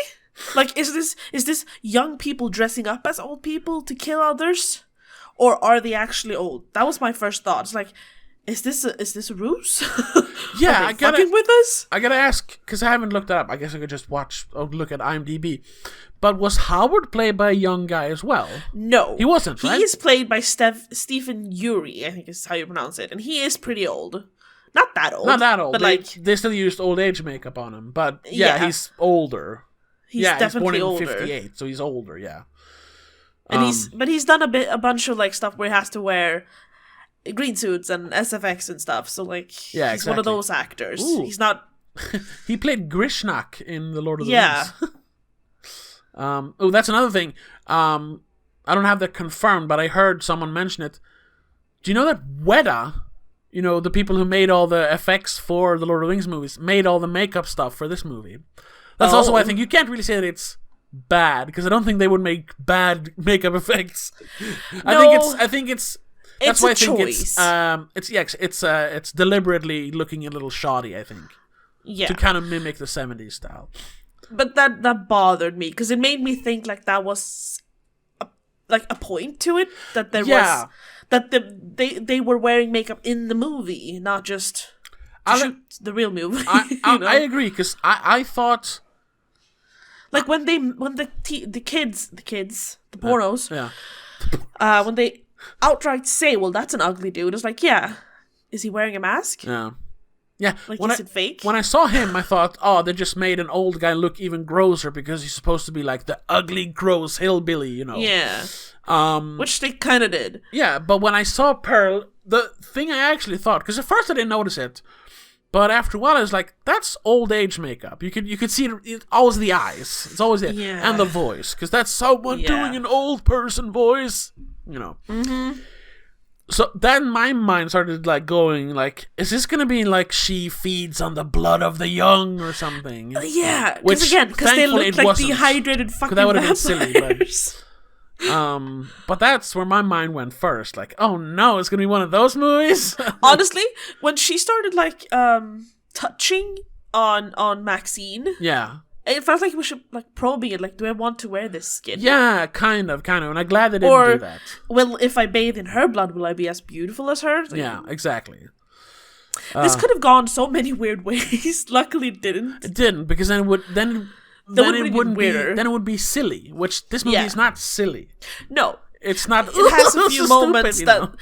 Like, is this young people dressing up as old people to kill others, or are they actually old? That was my first thought. It's like, is this a ruse? Yeah, I gotta fucking with us. I gotta ask because I haven't looked that up. I guess I could just look at IMDb. But was Howard played by a young guy as well? No, he wasn't. Right? He is played by Stephen Uri, I think is how you pronounce it, and he is pretty old. Not that old. But they still used old age makeup on him. But yeah. He's older. He's definitely he's born in older. 58, so he's older. Yeah. And he's done a bunch of like stuff where he has to wear green suits and SFX and stuff. So like, he's one of those actors. Ooh. He's not. He played Grishnak in The Lord of the Rings. That's another thing. I don't have that confirmed, but I heard someone mention it. Do you know that Weta, the people who made all the effects for the Lord of the Rings movies, made all the makeup stuff for this movie? That's also why I think you can't really say that it's bad, because I don't think they would make bad makeup effects. No, I think it's. That's why I think it's deliberately looking a little shoddy, I think. Yeah. To kind of mimic the 70s style. But that bothered me because it made me think like that was a point to it, that there was that they were wearing makeup in the movie, not just to shoot the real movie. I agree, because I thought like when the kids the pornos when they outright say, well, that's an ugly dude. It's like, yeah, is he wearing a mask? Yeah. Like, is it fake? When I saw him, I thought, oh, they just made an old guy look even grosser because he's supposed to be like the ugly, gross hillbilly, Yeah. Which they kind of did. Yeah, but when I saw Pearl, the thing I actually thought, because at first I didn't notice it, but after a while I was like, that's old age makeup. You could see it always the eyes. It's always there. Yeah. And the voice, because that's someone doing an old person voice. Mm-hmm. So then my mind started like going like, is this gonna be like she feeds on the blood of the young or something? Yeah, because they look like dehydrated fucking that would have been silly. But that's where my mind went first. Like, oh no, it's gonna be one of those movies. Honestly, when she started like touching on Maxine, it felt like we should like probing it. Like, do I want to wear this skin? Yeah, kind of. And I'm glad they didn't do that. Well, if I bathe in her blood, will I be as beautiful as her? Like, yeah, exactly. This could have gone so many weird ways. Luckily, it didn't. It didn't, because then it would be silly. Which this movie is not silly. No, it's not. It has a few moments stupid,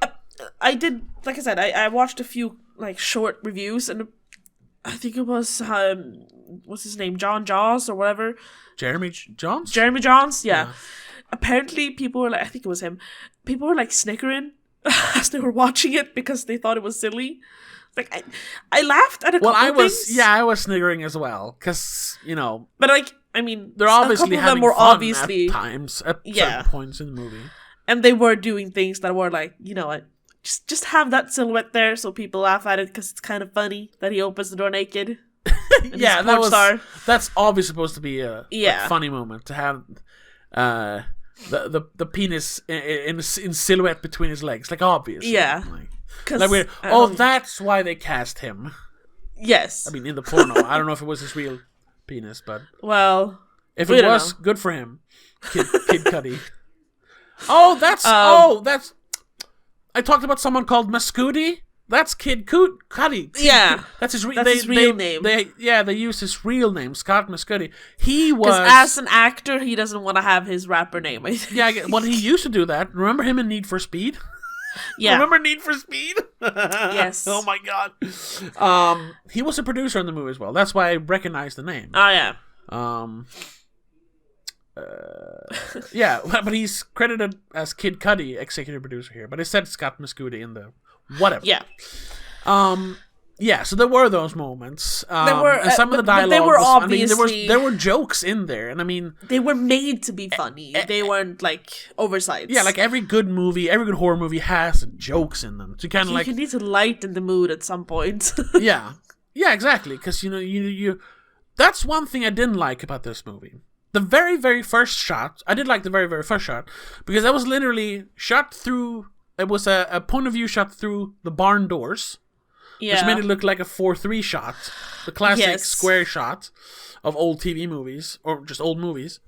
that I did. Like I said, I watched a few like short reviews, and I think it was what's his name, John Jaws or whatever. Jeremy Johns. Yeah. Apparently, people were like, I think it was him. People were like snickering as they were watching it because they thought it was silly. Like I laughed at a couple of things. I was sniggering as well, because But like, I mean, they're obviously having fun obviously at times at certain points in the movie, and they were doing things that were like, just have that silhouette there so people laugh at it because it's kind of funny that he opens the door naked. That's obviously supposed to be a funny moment to have. the penis in silhouette between his legs, like obviously. Yeah. Like that's why they cast him. Yes. I mean, in the porno. I don't know if it was his real penis, but if it was, good for him. Kid Cudi. That's I talked about someone called Mascudi. That's Kid Cudi. Yeah, that's his real name. They used his real name, Scott Mascudi. He was, because as an actor, he doesn't want to have his rapper name. I think. Yeah, well, he used to do that. Remember him in Need for Speed? Yeah. Remember Need for Speed? Yes. Oh my god. He was a producer in the movie as well. That's why I recognize the name. Oh yeah. Yeah, but he's credited as Kid Cudi, executive producer here. But it said Scott Mascudi in the whatever. Yeah. Yeah, so there were those moments. There were, and some of the dialogue. They were obviously. I mean, there were jokes in there, and I mean, they were made to be funny. They weren't like oversights. Yeah, like every good horror movie has jokes in them. So kind of like you need to lighten the mood at some point. Yeah, exactly. Because you that's one thing I didn't like about this movie. The very, very first shot, I did like the very, very first shot because that was literally shot through. It was a point of view shot through the barn doors. Yeah. Which made it look like a 4:3 shot. The classic square shot of old TV movies, or just old movies.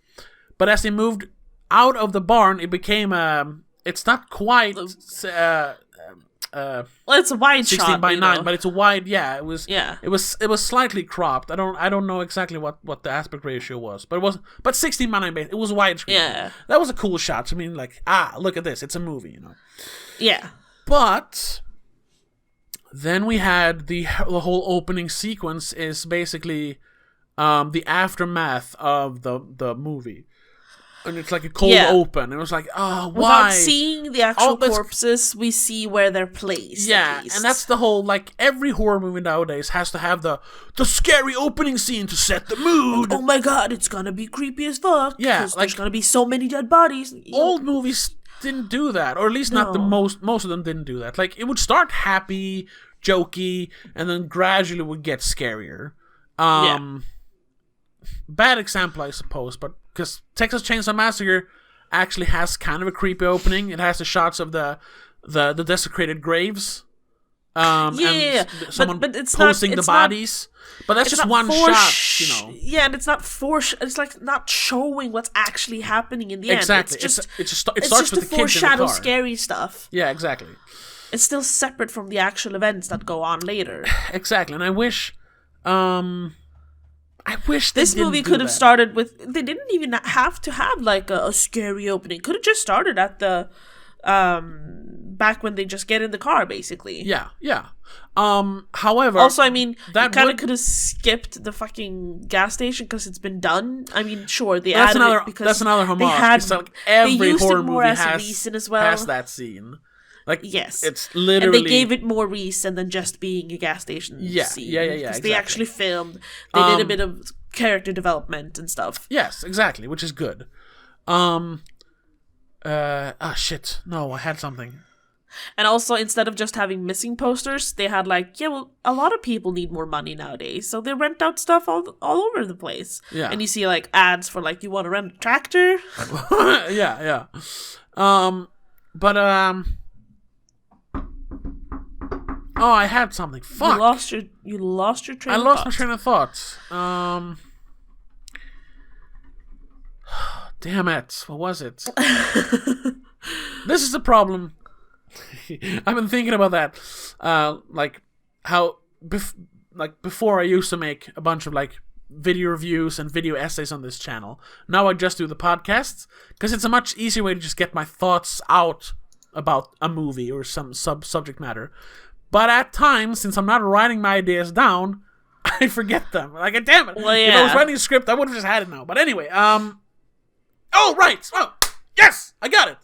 But as they moved out of the barn, it became it's not quite well, it's a wide 16 shot, by 9, but it's a wide, it was slightly cropped. I don't know exactly what the aspect ratio was, but 16 by 9 it was widescreen. Yeah. That was a cool shot. I mean, like, look at this, it's a movie, Yeah. But then we had the whole opening sequence is basically the aftermath of the movie. And it's like a cold open. It was like, why? Without seeing the actual corpses, we see where they're placed. Yeah, and that's the whole, like, every horror movie nowadays has to have the scary opening scene to set the mood. Like, oh my god, it's gonna be creepy as fuck. Yeah, like, there's gonna be so many dead bodies. Old movies didn't do that, or at least not the most of them didn't do that. Like, it would start happy, jokey, and then gradually would get scarier. Bad example, I suppose, but because Texas Chainsaw Massacre actually has kind of a creepy opening. It has the shots of the desecrated graves. And someone but it's posting the bodies. But that's just one shot, Yeah, and it's not it's like not showing what's actually happening in the end. Exactly. It starts with the kids in the car. Scary stuff. Yeah, exactly. It's still separate from the actual events that go on later. Exactly, and I wish this movie could have started with. They didn't even have to have like a scary opening. Could have just started at the back when they just get in the car, basically. Yeah. However, also, I mean, you kind of could have skipped the fucking gas station because it's been done. I mean, sure, they added it because that's another homage. Every they used horror it more movie as a reason as well. Has that scene. Like, yes, it's literally, and they gave it more reason than just being a gas station scene. Yeah. Because exactly. They actually filmed. They did a bit of character development and stuff. Yes, exactly, which is good. Shit. No, I had something. And also, instead of just having missing posters, they had like, a lot of people need more money nowadays, so they rent out stuff all over the place. Yeah. And you see like ads for like, you want to rent a tractor? Yeah. Oh, I had something. Fuck. You lost your train of thought. I lost my train of thought. Damn it. What was it? This is the problem. I've been thinking about that. Like how before I used to make a bunch of like video reviews and video essays on this channel. Now I just do the podcasts because it's a much easier way to just get my thoughts out about a movie or some subject matter. But at times, since I'm not writing my ideas down, I forget them. Like, damn it. Well, yeah. If I was writing a script, I would have just had it now. But anyway, oh, right. Oh, yes, I got it.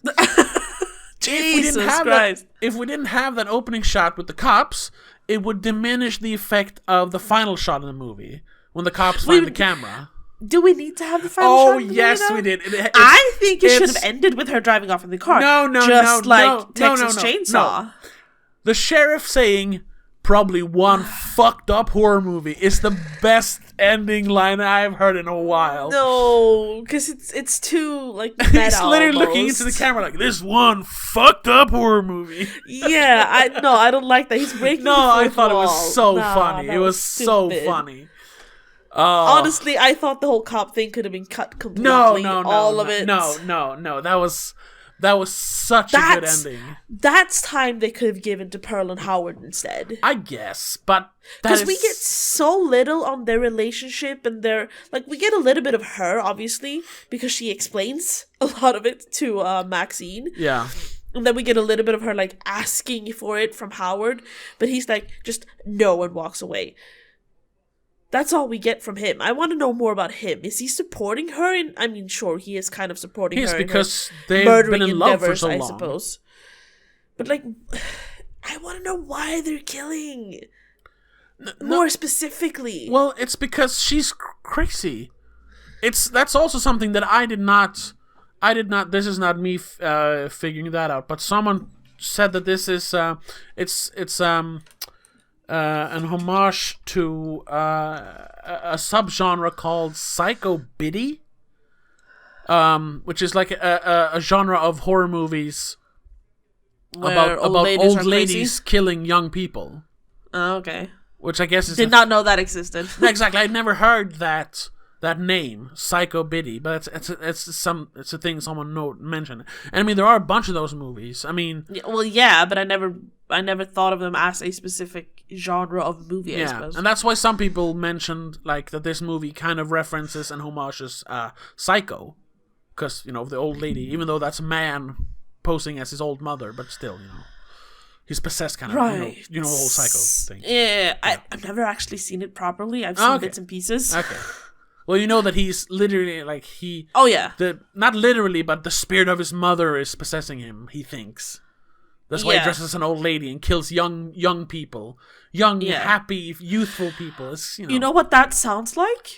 Jesus Christ. If we didn't have that opening shot with the cops, it would diminish the effect of the final shot in the movie when the cops find the camera. Do we need to have the final shot? Oh, yes, we did. I think it should have ended with her driving off in the car. No, Texas Chainsaw. No. The sheriff saying, probably one fucked up horror movie. It's the best ending line I've heard in a while. No, because it's too like meta. He's literally almost. looking into the camera like, this one fucked up horror movie. Yeah, I don't like that. He's breaking. No, the I thought it wall. was so funny. It was so stupid. funny. Honestly, I thought the whole cop thing could have been cut completely. No, all of it. No. That was such a good ending. That's time they could have given to Pearl and Howard instead. I guess, but because we get so little on their relationship and their we get a little bit of her, obviously, because she explains a lot of it to Maxine. Yeah. And then we get a little bit of her asking for it from Howard, but he's just no and walks away. That's all we get from him. I want to know more about him. Is he supporting her? Sure, he is kind of supporting her. Because in they've been in love for so long. I suppose. But I want to know why they're killing. More specifically. Well, it's because she's crazy. That's also something that I did not. This is not me figuring that out. But someone said that this is it's an homage to a subgenre called psycho-biddy, which is a genre of horror movies about old ladies killing young people. Oh, okay. Which I guess is did not know that existed. Exactly, I'd never heard that name, psycho-biddy, but it's a thing someone mentioned. And there are a bunch of those movies. But I never thought of them as a specific genre of movie. I suppose. And that's why some people mentioned that this movie kind of references and homages Psycho, because the old lady, even though that's a man posing as his old mother, but still, he's possessed kind of, right. The whole Psycho thing. Yeah. I've never actually seen it properly. I've seen bits and pieces. Okay. Well, that he's literally Oh yeah. Not literally, but the spirit of his mother is possessing him. He thinks. That's why he dresses as an old lady and kills young people, happy, youthful people. It's, You know what that sounds like?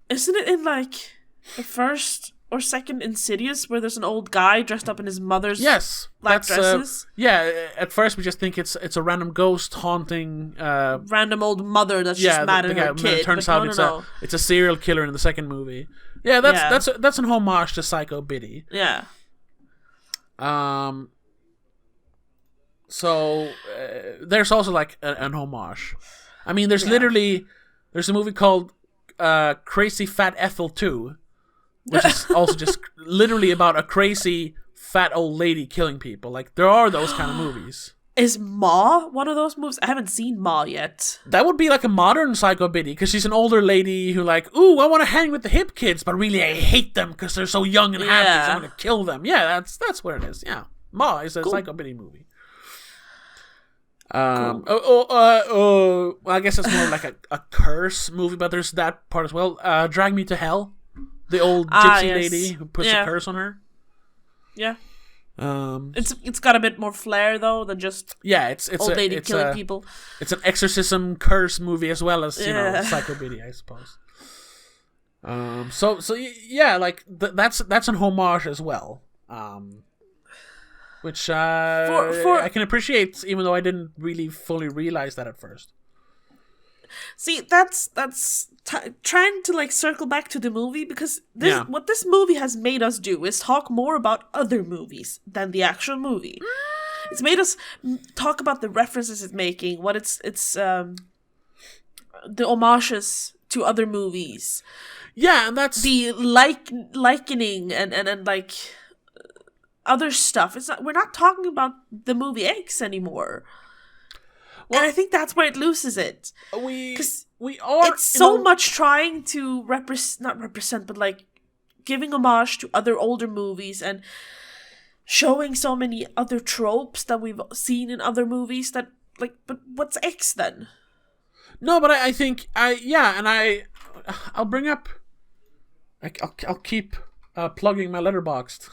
Isn't it in the first or second Insidious where there's an old guy dressed up in his mother's black dresses? At first we just think it's a random ghost haunting random old mother that's just mad at her kid. It turns out it's a serial killer in the second movie. Yeah, that's an homage to Psycho-biddy. Yeah. So there's also an homage. There's a movie called Crazy Fat Ethel 2, which is also just literally about a crazy fat old lady killing people. There are those kind of movies. Is Ma one of those movies? I haven't seen Ma yet. That would be a modern Psycho-biddy, because she's an older lady who ooh, I want to hang with the hip kids, but really I hate them because they're so young and happy, so I'm going to kill them. Yeah, that's what it is. Yeah, Ma is a Psycho-biddy movie. I guess it's more a curse movie, but there's that part as well. Drag Me to Hell, the old gypsy lady who puts a curse on her. Yeah. It's got a bit more flair though than just it's old lady killing people. It's an exorcism curse movie as well as Psycho-biddy, I suppose. That's an homage as well. Which I can appreciate, even though I didn't really fully realize that at first. See, that's trying to circle back to the movie, because what this movie has made us do is talk more about other movies than the actual movie. It's made us talk about the references it's making, what it's the homages to other movies. Yeah, and that's the likening and other stuff. We're not talking about the movie X anymore. Well, and I think that's where it loses it. It's so much trying to not represent, but giving homage to other older movies and showing so many other tropes that we've seen in other movies that but what's X then? No, but I think I'll bring up. I'll keep plugging my Letterboxd.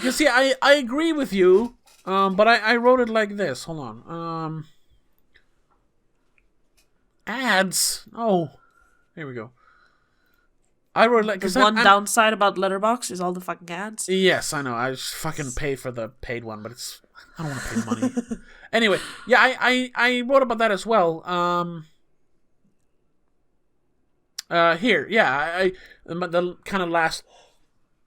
You see, I agree with you, but I wrote it like this. Hold on. Ads. Oh, here we go. I wrote the one downside about Letterboxd is all the fucking ads. Yes, I know. I just fucking pay for the paid one, but I don't want to pay money. Anyway, yeah, I wrote about that as well. Here, yeah, the kind of last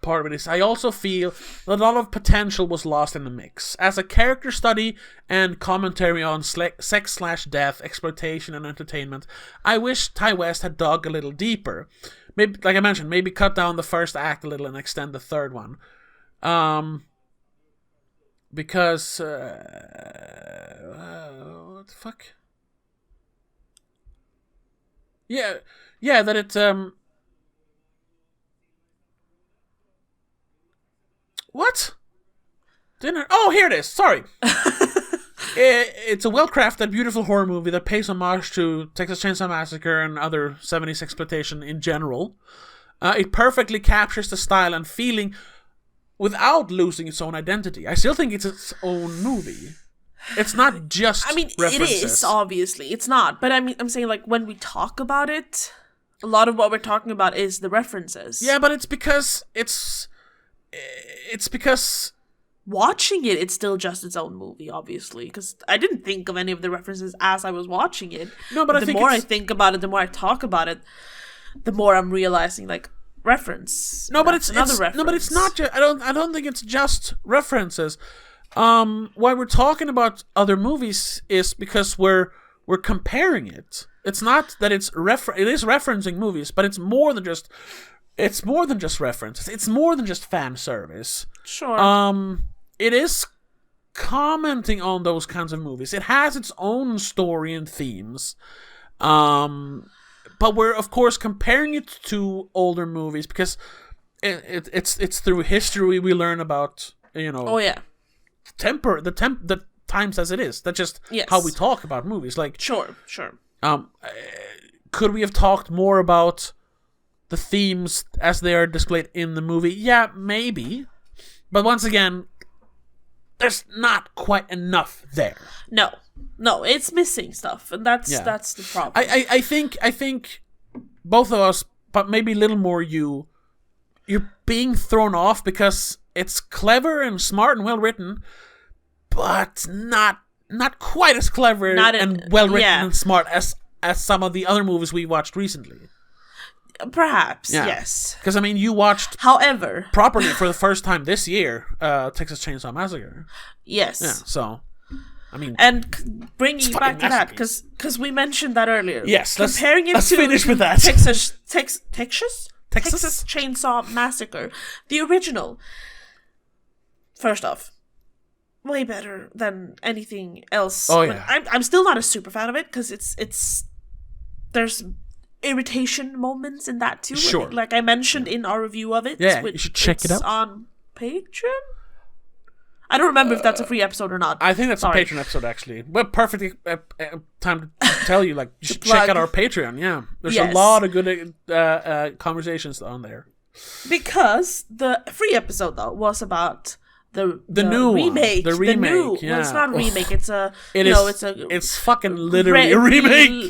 part of it is I also feel that a lot of potential was lost in the mix. As a character study and commentary on sex/death, exploitation, and entertainment, I wish Ty West had dug a little deeper. Maybe, like I mentioned, maybe cut down the first act a little and extend the third one. Because what the fuck? Yeah, that it what? Dinner? Oh, here it is. Sorry. It's a well-crafted, beautiful horror movie that pays homage to Texas Chainsaw Massacre and other 70s exploitation in general. It perfectly captures the style and feeling without losing its own identity. I still think it's its own movie. It's not just references. It is, obviously. It's not. But I'm saying, like, when we talk about it, a lot of what we're talking about is the references. Yeah, but it's because watching it, it's still just its own movie, obviously. Because I didn't think of any of the references as I was watching it. No, but the more I think about it, the more I talk about it, the more I'm realizing, like, reference. No, but it's reference. No, but it's not just. I don't think it's just references. Why we're talking about other movies is because we're comparing it. It's not that it is referencing movies, but it's more than just references. It's more than just fan service. Sure. It is commenting on those kinds of movies. It has its own story and themes. But we're of course comparing it to older movies because it's through history we learn about, you know. Oh yeah. The times as it is. That's just how we talk about movies. Like sure. Could we have talked more about the themes as they are displayed in the movie? Yeah, maybe. But once again, there's not quite enough there. No, it's missing stuff, and that's the problem. I think both of us, but maybe a little more you're being thrown off because it's clever and smart and well written, but not quite as clever and well written and smart as some of the other movies we watched recently. Perhaps, yes. Because you watched, however, properly for the first time this year, Texas Chainsaw Massacre. Yes. Yeah. So, and bringing it back to that, because we mentioned that earlier. Yes. Comparing let's it to finish with that. Texas Chainsaw Massacre, the original. First off, way better than anything else. Oh yeah. I'm still not a super fan of it because it's there's irritation moments in that too. Sure. Like I mentioned in our review of it. Yeah, you should check it out on Patreon. I don't remember if that's a free episode or not. I think that's a Patreon episode, actually. Well, perfect time to tell you, like, you should check out our Patreon, yeah. There's a lot of good conversations on there. Because the free episode, though, was about the new remake. The remake, Well, it's not a remake, it's fucking literally a remake.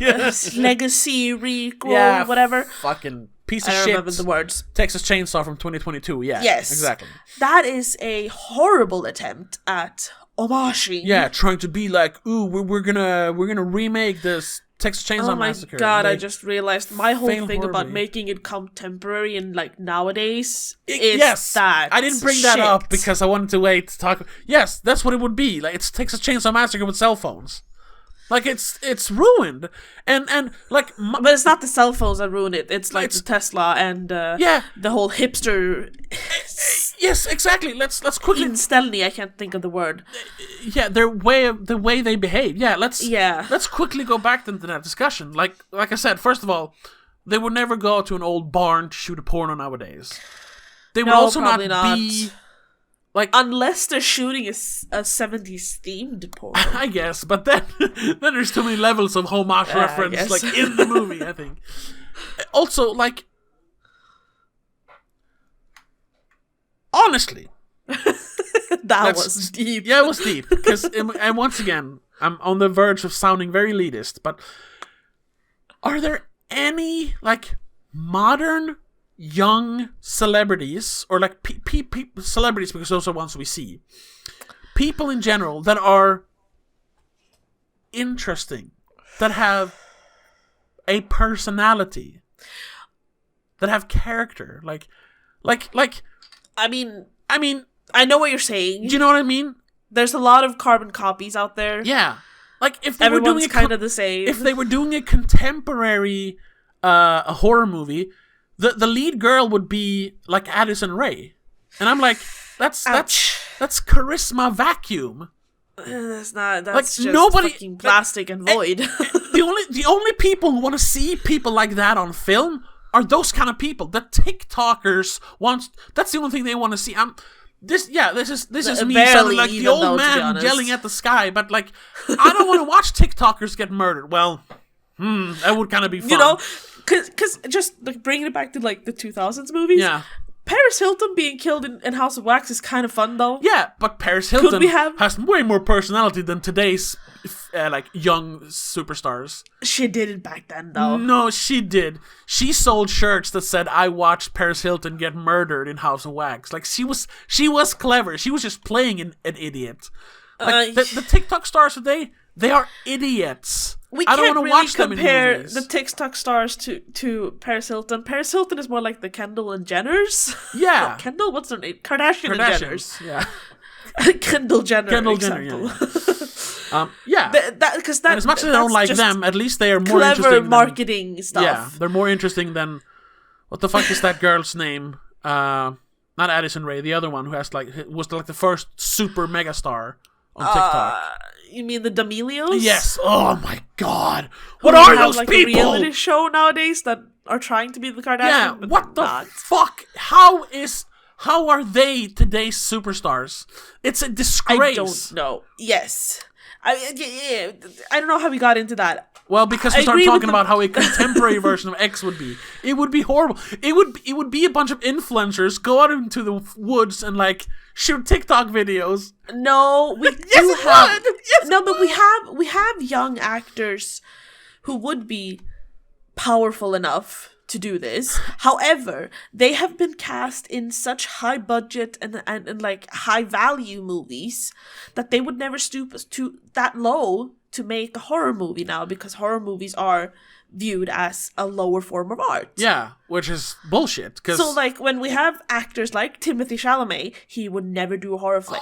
Legacy, requel, whatever. Fucking piece of I don't shit. remember the words. Texas Chainsaw from 2022, yeah. Yes. Exactly. That is a horrible attempt at homaging. Yeah, trying to be like, ooh, we're gonna remake this Texas Chainsaw Massacre. Oh my god, like, I just realized my whole thing about making it contemporary and like nowadays is that I didn't bring that up because I wanted to wait to talk. Yes, that's what it would be. Like, it's Texas Chainsaw Massacre with cell phones. Like, it's ruined, and like, but it's not the cell phones that ruin it. It's like the Tesla and the whole hipster. Yes, exactly. Let's quickly. Instelny, I can't think of the word. Yeah, the way they behave. Yeah, let's quickly go back into that discussion. Like I said, first of all, they would never go to an old barn to shoot a porno nowadays. They would also not be. Like, unless they're shooting a 70s themed porn. I guess, but then there's too many levels of homage reference, like, in the movie, I think. Also, like, honestly. that was deep. Yeah, it was deep. Because, and once again, I'm on the verge of sounding very elitist, but are there any, like, modern young celebrities, or like celebrities, because those are ones we see, people in general that are interesting, that have a personality, that have character. Like, I mean, I know what you're saying. Do you know what I mean? There's a lot of carbon copies out there. Yeah. Like, if they Everyone's were doing kind of the same. If they were doing a contemporary a horror movie, the lead girl would be like Addison Rae. And I'm like, that's charisma vacuum. That's not. That's like, just nobody, fucking plastic and void. The only people who want to see people like that on film are those kind of people. The TikTokers that's the only thing they want to see. This is me sounding like the old man yelling at the sky, but like, I don't want to watch TikTokers get murdered. Well, that would kind of be fun. You know, because just like bringing it back to like the 2000s movies. Yeah. Paris Hilton being killed in House of Wax is kind of fun, though. Yeah, but Paris Hilton has way more personality than today's like young superstars. She did it back then, though. No, she did. She sold shirts that said, "I watched Paris Hilton get murdered in House of Wax." Like, she was clever. She was just playing an idiot. Like, the TikTok stars today, they are idiots. I don't want to watch them in movies. Compare the TikTok stars to Paris Hilton. Paris Hilton is more like the Kendall and Jenners. Yeah. No, Kendall, what's her name? Kardashian and Jenners. Yeah. Kendall Jenner. Kendall Jenner, yeah. Because that, as much as I don't like them, at least they are more clever interesting. Marketing stuff. Yeah, they're more interesting than, what the fuck is that girl's name? Not Addison Rae, the other one who was like the first super mega star on TikTok. You mean the D'Amelios? Yes. Oh my god. What are those like people? A reality show nowadays that are trying to be the Kardashians. Yeah. What the fuck? How are they today's superstars? It's a disgrace. I don't know. Yes. I don't know how we got into that. Well, because we started talking about how a contemporary version of X would be. It would be horrible. It would be a bunch of influencers go out into the woods and like shoot TikTok videos. No, we do have. Yes, no, but we have young actors who would be powerful enough to do this. However, they have been cast in such high budget and like high value movies that they would never stoop to that low to make a horror movie now, because horror movies are viewed as a lower form of art. Yeah, which is bullshit. So like when we have actors like Timothée Chalamet, he would never do a horror flick.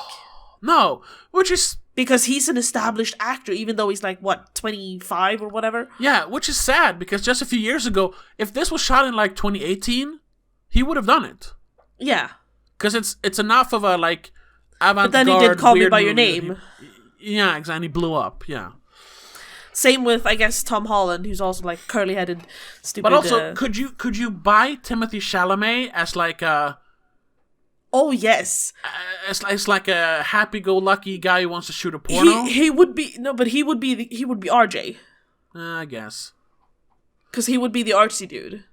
No, which is... Because he's an established actor, even though he's like, 25 or whatever? Yeah, which is sad, because just a few years ago, if this was shot in like 2018, he would have done it. Yeah. Because it's enough of a like avant-garde. But then he did Call Me By Your movie. Name. Yeah, exactly. He blew up, yeah. Same with, I guess, Tom Holland, who's also like curly-headed, stupid. But also, could you buy Timothée Chalamet as like a... Oh yes, it's like a happy-go-lucky guy who wants to shoot a porno. He would be he would be RJ. I guess, because he would be the artsy dude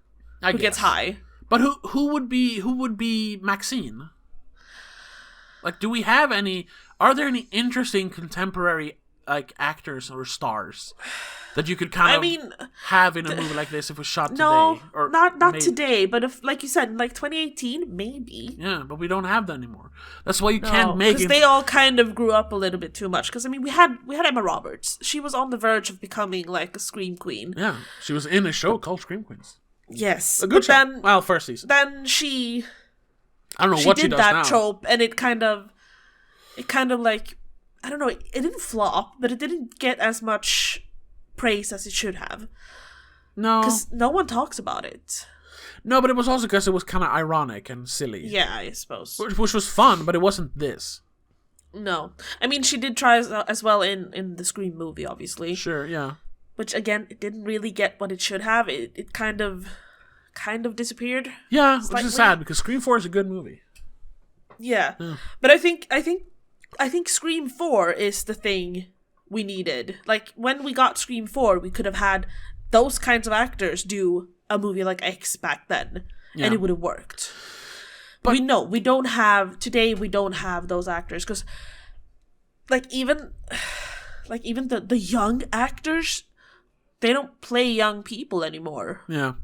who gets high. But who would be Maxine? Like, do we have any? Are there any interesting contemporary like actors or stars that you could kind of have in a movie like this if it was shot today? Or not today, but if, like you said, like 2018, maybe. Yeah, but we don't have that anymore. That's why you can't make it. Because they all kind of grew up a little bit too much. Because, I mean, we had Emma Roberts. She was on the verge of becoming, like, a Scream Queen. Yeah, she was in a show called Scream Queens. Yes. A good show. First season. Then she... I don't know what she does now. She did that trope, and it kind of, like... I don't know, it didn't flop, but it didn't get as much praise as it should have. No. Because no one talks about it. No, but it was also because it was kind of ironic and silly. Yeah, I suppose. Which was fun, but it wasn't this. No. I mean, she did try as well in the Scream movie, obviously. Sure, yeah. Which, again, it didn't really get what it should have. It kind of disappeared. Yeah, which is sad, because Scream 4 is a good movie. Yeah. But I think Scream 4 is the thing we needed. Like, when we got Scream 4, we could have had those kinds of actors do a movie like X back then, and it would have worked. But we don't have those actors, because even the young actors, they don't play young people anymore. Yeah.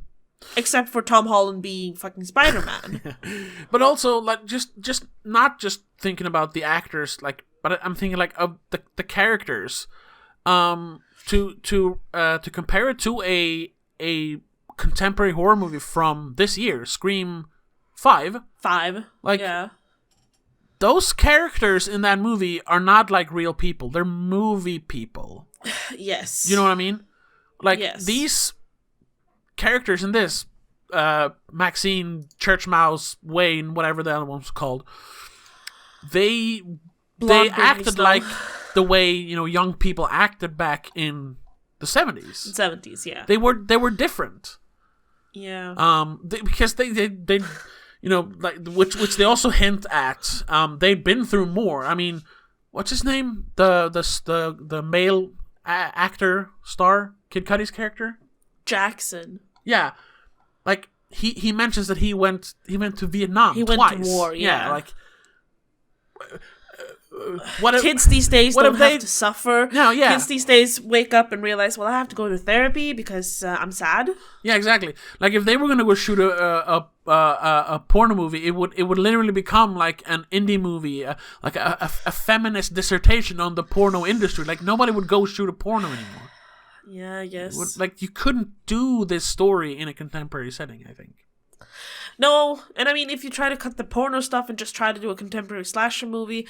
Except for Tom Holland being fucking Spider-Man. But also, like, just not just thinking about the actors, like, but I'm thinking, like, of the characters. to compare it to a contemporary horror movie from this year, Scream 5. Like, yeah. Those characters in that movie are not like real people. They're movie people. Yes. You know what I mean? Like, yes. these characters in this, Maxine, Church Mouse, Wayne, whatever the other one was called, they acted like the way, young people acted back in the 70s. 70s, yeah. They were different. Yeah. Because they like which they also hint at. They'd been through more. I mean, what's his name? The male actor star, Kid Cudi's character, Jackson. Yeah, like he mentions that he went to Vietnam. He twice. went to war. Yeah, like. Kids these days don't have to suffer. No, yeah. Kids these days wake up and realize, well, I have to go to therapy because I'm sad. Yeah, exactly. Like if they were gonna go shoot a porno movie, it would literally become like an indie movie, like a feminist dissertation on the porno industry. Like nobody would go shoot a porno anymore. Yeah, I guess. Like you couldn't do this story in a contemporary setting, I think. No, and I mean, if you try to cut the porno stuff and just try to do a contemporary slasher movie,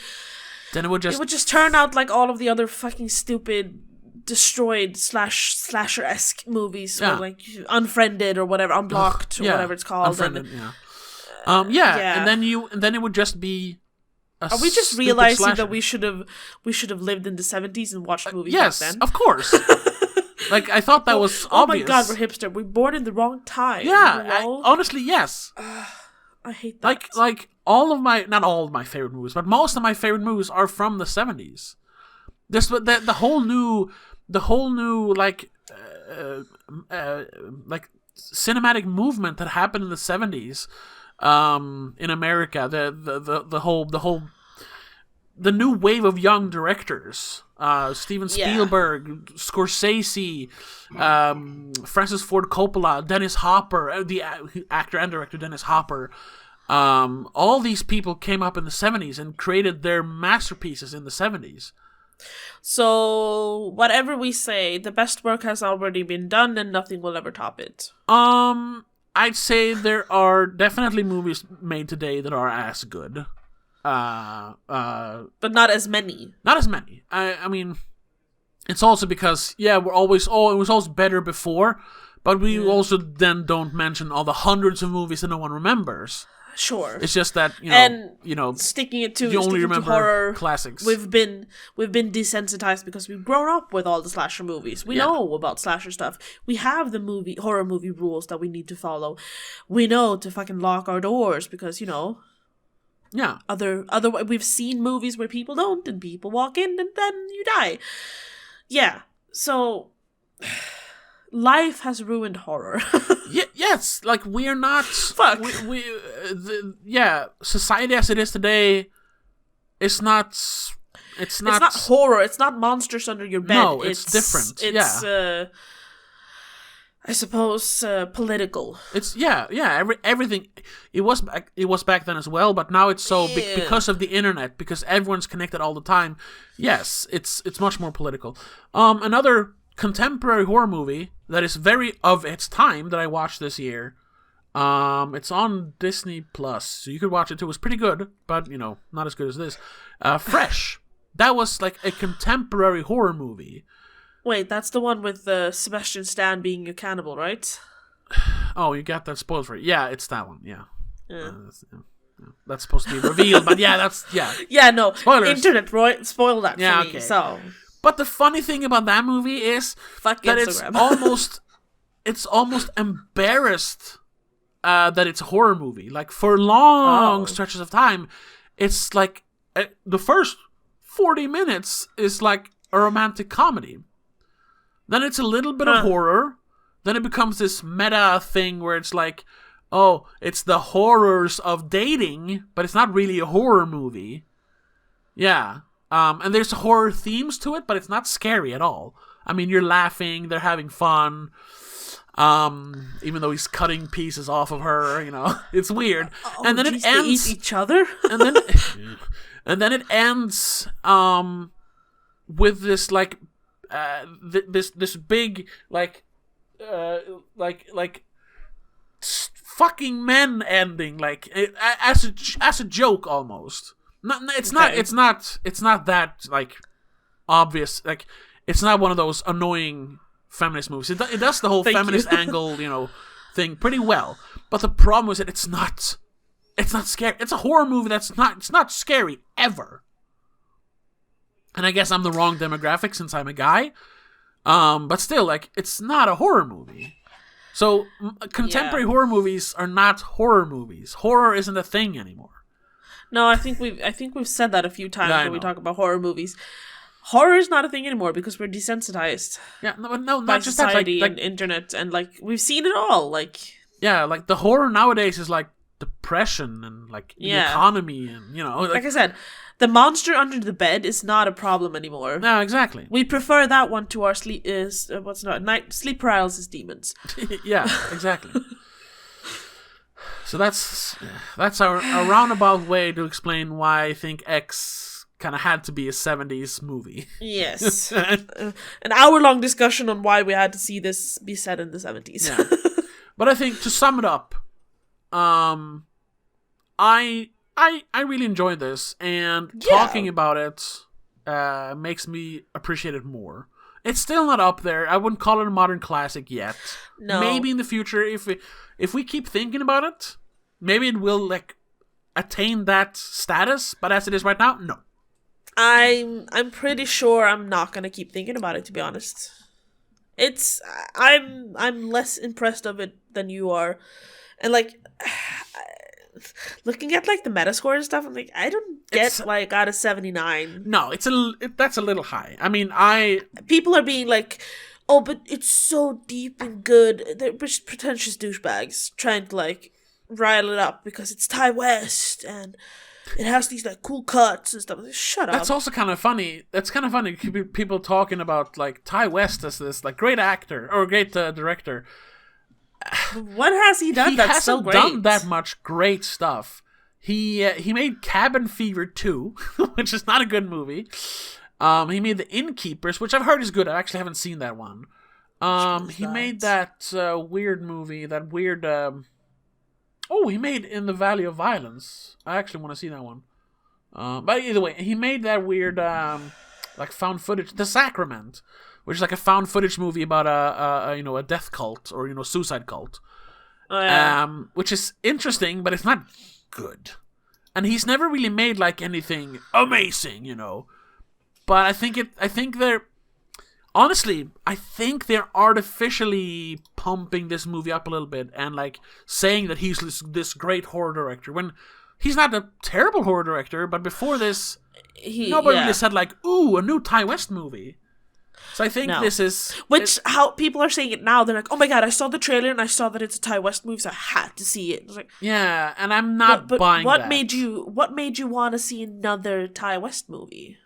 then it would just turn out like all of the other fucking stupid, destroyed slasher-esque movies, or like Unfriended or whatever, Unblocked or whatever it's called. Unfriended, yeah. And then it would just be. Are we just realizing slasher. That we should have lived in the 70s and watched movies back then? Yes, of course. Like, I thought that was obvious. Oh my god, we're hipster. We're born in the wrong time. Yeah, honestly, yes. I hate that. Like, not all of my favorite movies, but most of my favorite movies are from the 70s. There's the whole new, like cinematic movement that happened in the 70s, in America. The new wave of young directors, Steven Spielberg, Scorsese, Francis Ford Coppola, Dennis Hopper, the actor and director Dennis Hopper. All these people came up in the 70s and created their masterpieces in the 70s. So, whatever we say, the best work has already been done and nothing will ever top it. I'd say there are definitely movies made today that are as good. But not as many. Not as many. I mean, it's also because, it was always better before, but we also then don't mention all the hundreds of movies that no one remembers. Sure. It's just that, sticking it to you only remember horror classics. We've been desensitized because we've grown up with all the slasher movies. We know about slasher stuff. We have the horror movie rules that we need to follow. We know to fucking lock our doors because, yeah. Other we've seen movies where people don't and people walk in and then you die. Yeah. So life has ruined horror. Yes, like we're not. Fuck. Society as it is today, it's not. It's not horror. It's not monsters under your bed. No, it's different. It's I suppose political. It's everything. It was back then as well, but now it's so because of the internet, because everyone's connected all the time. Yes, it's much more political. Another contemporary horror movie that is very of its time that I watched this year. It's on Disney Plus, so you could watch it too. It was pretty good, but not as good as this. Fresh. That was like a contemporary horror movie. Wait, that's the one with Sebastian Stan being a cannibal, right? Oh, you got that spoiled for it. Yeah, it's that one. Yeah. That's supposed to be revealed, but Yeah, no. Spoilers. Internet spoiled that for me. So. But the funny thing about that movie is that Instagram. it's almost embarrassed that it's a horror movie. Like for long stretches of time, it's like the first 40 minutes is like a romantic comedy. Then it's a little bit of horror. Then it becomes this meta thing where it's like, oh, it's the horrors of dating, but it's not really a horror movie. Yeah. And there's horror themes to it, but it's not scary at all. I mean, you're laughing, they're having fun. Even though he's cutting pieces off of her, it's weird. And then it ends. They eat each other? and then it ends with this like this big fucking men ending as a joke almost. It's not that like obvious. Like it's not one of those annoying feminist movies. It does the whole feminist angle, thing pretty well. But the problem is that it's not scary. It's a horror movie it's not scary ever. And I guess I'm the wrong demographic since I'm a guy. But still, like, it's not a horror movie. So contemporary horror movies are not horror movies. Horror isn't a thing anymore. No, I think we've said that a few times when we talk about horror movies. Horror is not a thing anymore because we're desensitized. Yeah, no, by not just that. Society and internet, and like we've seen it all. Like like the horror nowadays is like depression and like the economy and like I said, the monster under the bed is not a problem anymore. No, exactly. We prefer that one to our sleep paralysis demons. Yeah, exactly. So that's our roundabout way to explain why I think X kind of had to be a 70s movie. Yes. An hour-long discussion on why we had to see this be set in the 70s. Yeah. But I think to sum it up, I really enjoyed this, and talking about it makes me appreciate it more. It's still not up there. I wouldn't call it a modern classic yet. No. Maybe in the future, if we keep thinking about it, maybe it will like attain that status. But as it is right now, no. I'm pretty sure I'm not gonna keep thinking about it, to be honest. I'm less impressed of it than you are, and like looking at like the Metascore and stuff, I'm like, I don't get why it got a 79. No, that's a little high. I mean, people are being like, oh, but it's so deep and good. They're pretentious douchebags trying to like rile it up because it's Ty West and it has these like cool cuts and stuff. Shut up. That's also kind of funny. That's kind of funny. People talking about like Ty West as this like great actor or great director. What has he done that's so great? He hasn't done that much great stuff. He made Cabin Fever 2, which is not a good movie. He made The Innkeepers, which I've heard is good. I actually haven't seen that one. He made that weird movie, he made In the Valley of Violence. I actually want to see that one. But either way, he made that weird like found footage, The Sacrament, which is like a found footage movie about a death cult or suicide cult. Oh, yeah. Which is interesting, but it's not good. And he's never really made like anything amazing, But I think they're artificially pumping this movie up a little bit and like saying that he's this great horror director when he's not a terrible horror director. But before this, nobody really said like, "Ooh, a new Ty West movie." So I think this is... how people are saying it now, they're like, oh my god, I saw the trailer and I saw that it's a Ty West movie, so I had to see it. It's like, yeah, and I'm not buying what that. What made you want to see another Ty West movie?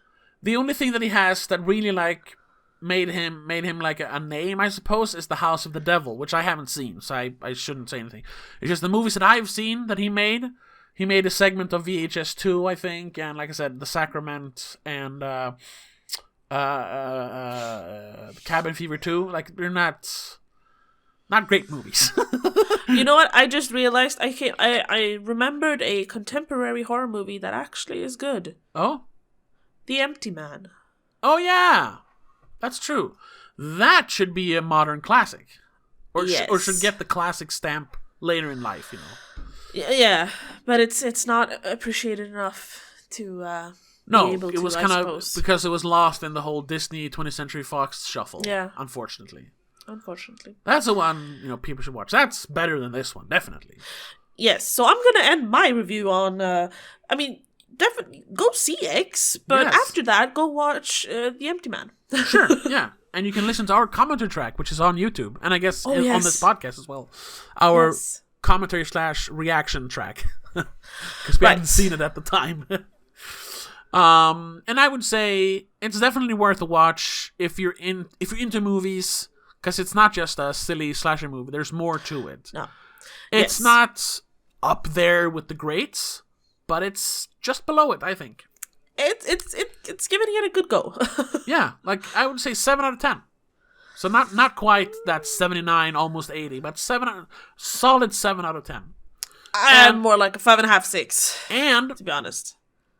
The only thing that he has that really like made him like a name, I suppose, is The House of the Devil, which I haven't seen, so I shouldn't say anything. It's just the movies that I've seen that he made. He made a segment of VHS 2, I think, and like I said, The Sacrament and... Cabin Fever 2, like they're not great movies. You know what? I just realized I remembered a contemporary horror movie that actually is good. Oh? The Empty Man. Oh yeah, that's true. That should be a modern classic, or should get the classic stamp later in life. Yeah, but it's not appreciated enough to. No, it was kind of because it was lost in the whole Disney 20th Century Fox shuffle. Yeah, unfortunately. That's the one people should watch. That's better than this one, definitely. Yes, so I'm gonna end my review on. Definitely go see X, but after that, go watch The Empty Man. Sure, yeah, and you can listen to our commentary track, which is on YouTube, and I guess on this podcast as well. Our commentary / reaction track, because we hadn't seen it at the time. And I would say it's definitely worth a watch if you're into movies, because it's not just a silly slasher movie. There's more to it. No, it's not up there with the greats, but it's just below it, I think. it's giving it a good go. Yeah, like I would say 7 out of 10. So not quite that 79, almost 80, but solid 7 out of 10. I'm more like a 5.5, 6. And to be honest,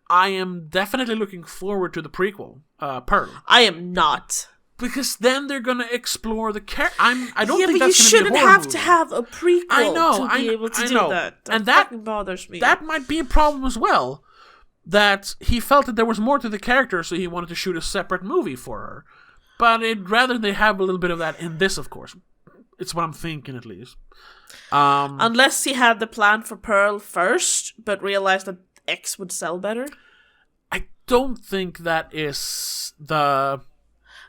I am definitely looking forward to the prequel, Pearl. I am not. Because then they're gonna explore the character. I don't think that's gonna be a horror movie. Yeah, but you shouldn't have to have a prequel to be able to do that. And that fucking bothers me. That might be a problem as well. That he felt that there was more to the character, so he wanted to shoot a separate movie for her. But rather they have a little bit of that in this, of course. It's what I'm thinking, at least. Unless he had the plan for Pearl first, but realized that X would sell better. I don't think that is the...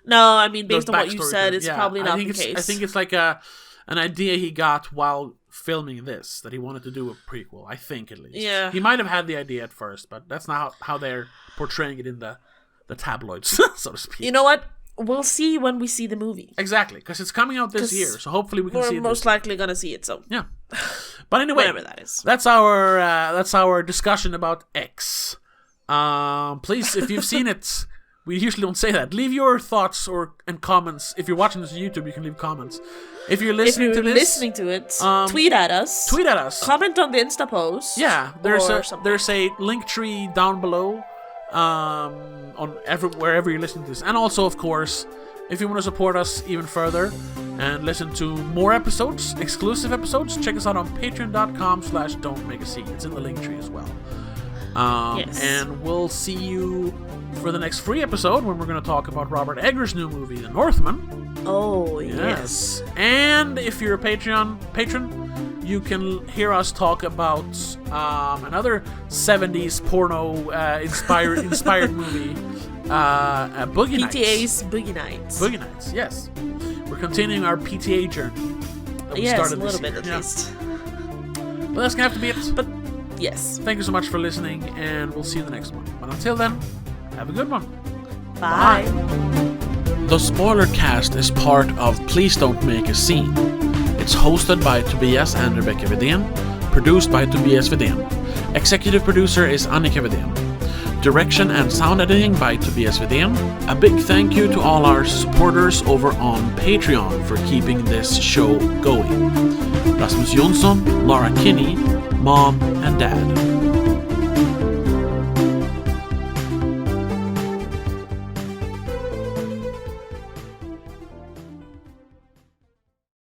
No, I mean, based on what you said, it's probably not the case. I think it's like an idea he got while filming this, that he wanted to do a prequel. I think, at least. Yeah. He might have had the idea at first, but that's not how they're portraying it in the tabloids, so to speak. You know what? We'll see when we see the movie. Exactly, because it's coming out this year, so hopefully we can see it. We're most likely going to see it, so... Yeah. But anyway, whatever that is. That's our discussion about X. Please, if you've seen it... We usually don't say that. Leave your thoughts and comments. If you're watching this on YouTube, you can leave comments. If you're listening to it, tweet at us. Tweet at us. Comment on the Insta post. Yeah, there's a link tree down below, wherever you're listening to this. And also, of course, if you want to support us even further and listen to more episodes, exclusive episodes, check us out on patreon.com/don'tmakeascene. It's in the link tree as well. Yes. And we'll see you for the next free episode when we're going to talk about Robert Eggers' new movie, The Northman. Oh, yes. And if you're a patron, you can hear us talk about another 70s porno inspired movie, Boogie Nights. PTA's Boogie Nights. Boogie Nights, yes. We're continuing our PTA journey that we started a little this bit year. at least. But that's going to have to be it. But yes. Thank you so much for listening, and we'll see you in the next one. But until then, have a good one. Bye. The Spoilercast is part of Please Don't Make a Scene. It's hosted by Tobias and Rebecca Widén, produced by Tobias Widén. Executive producer is Annika Widén. Direction and sound editing by Tobias Widén. A big thank you to all our supporters over on Patreon for keeping this show going. Rasmus Jonsson, Laura Kinney, Mom and Dad.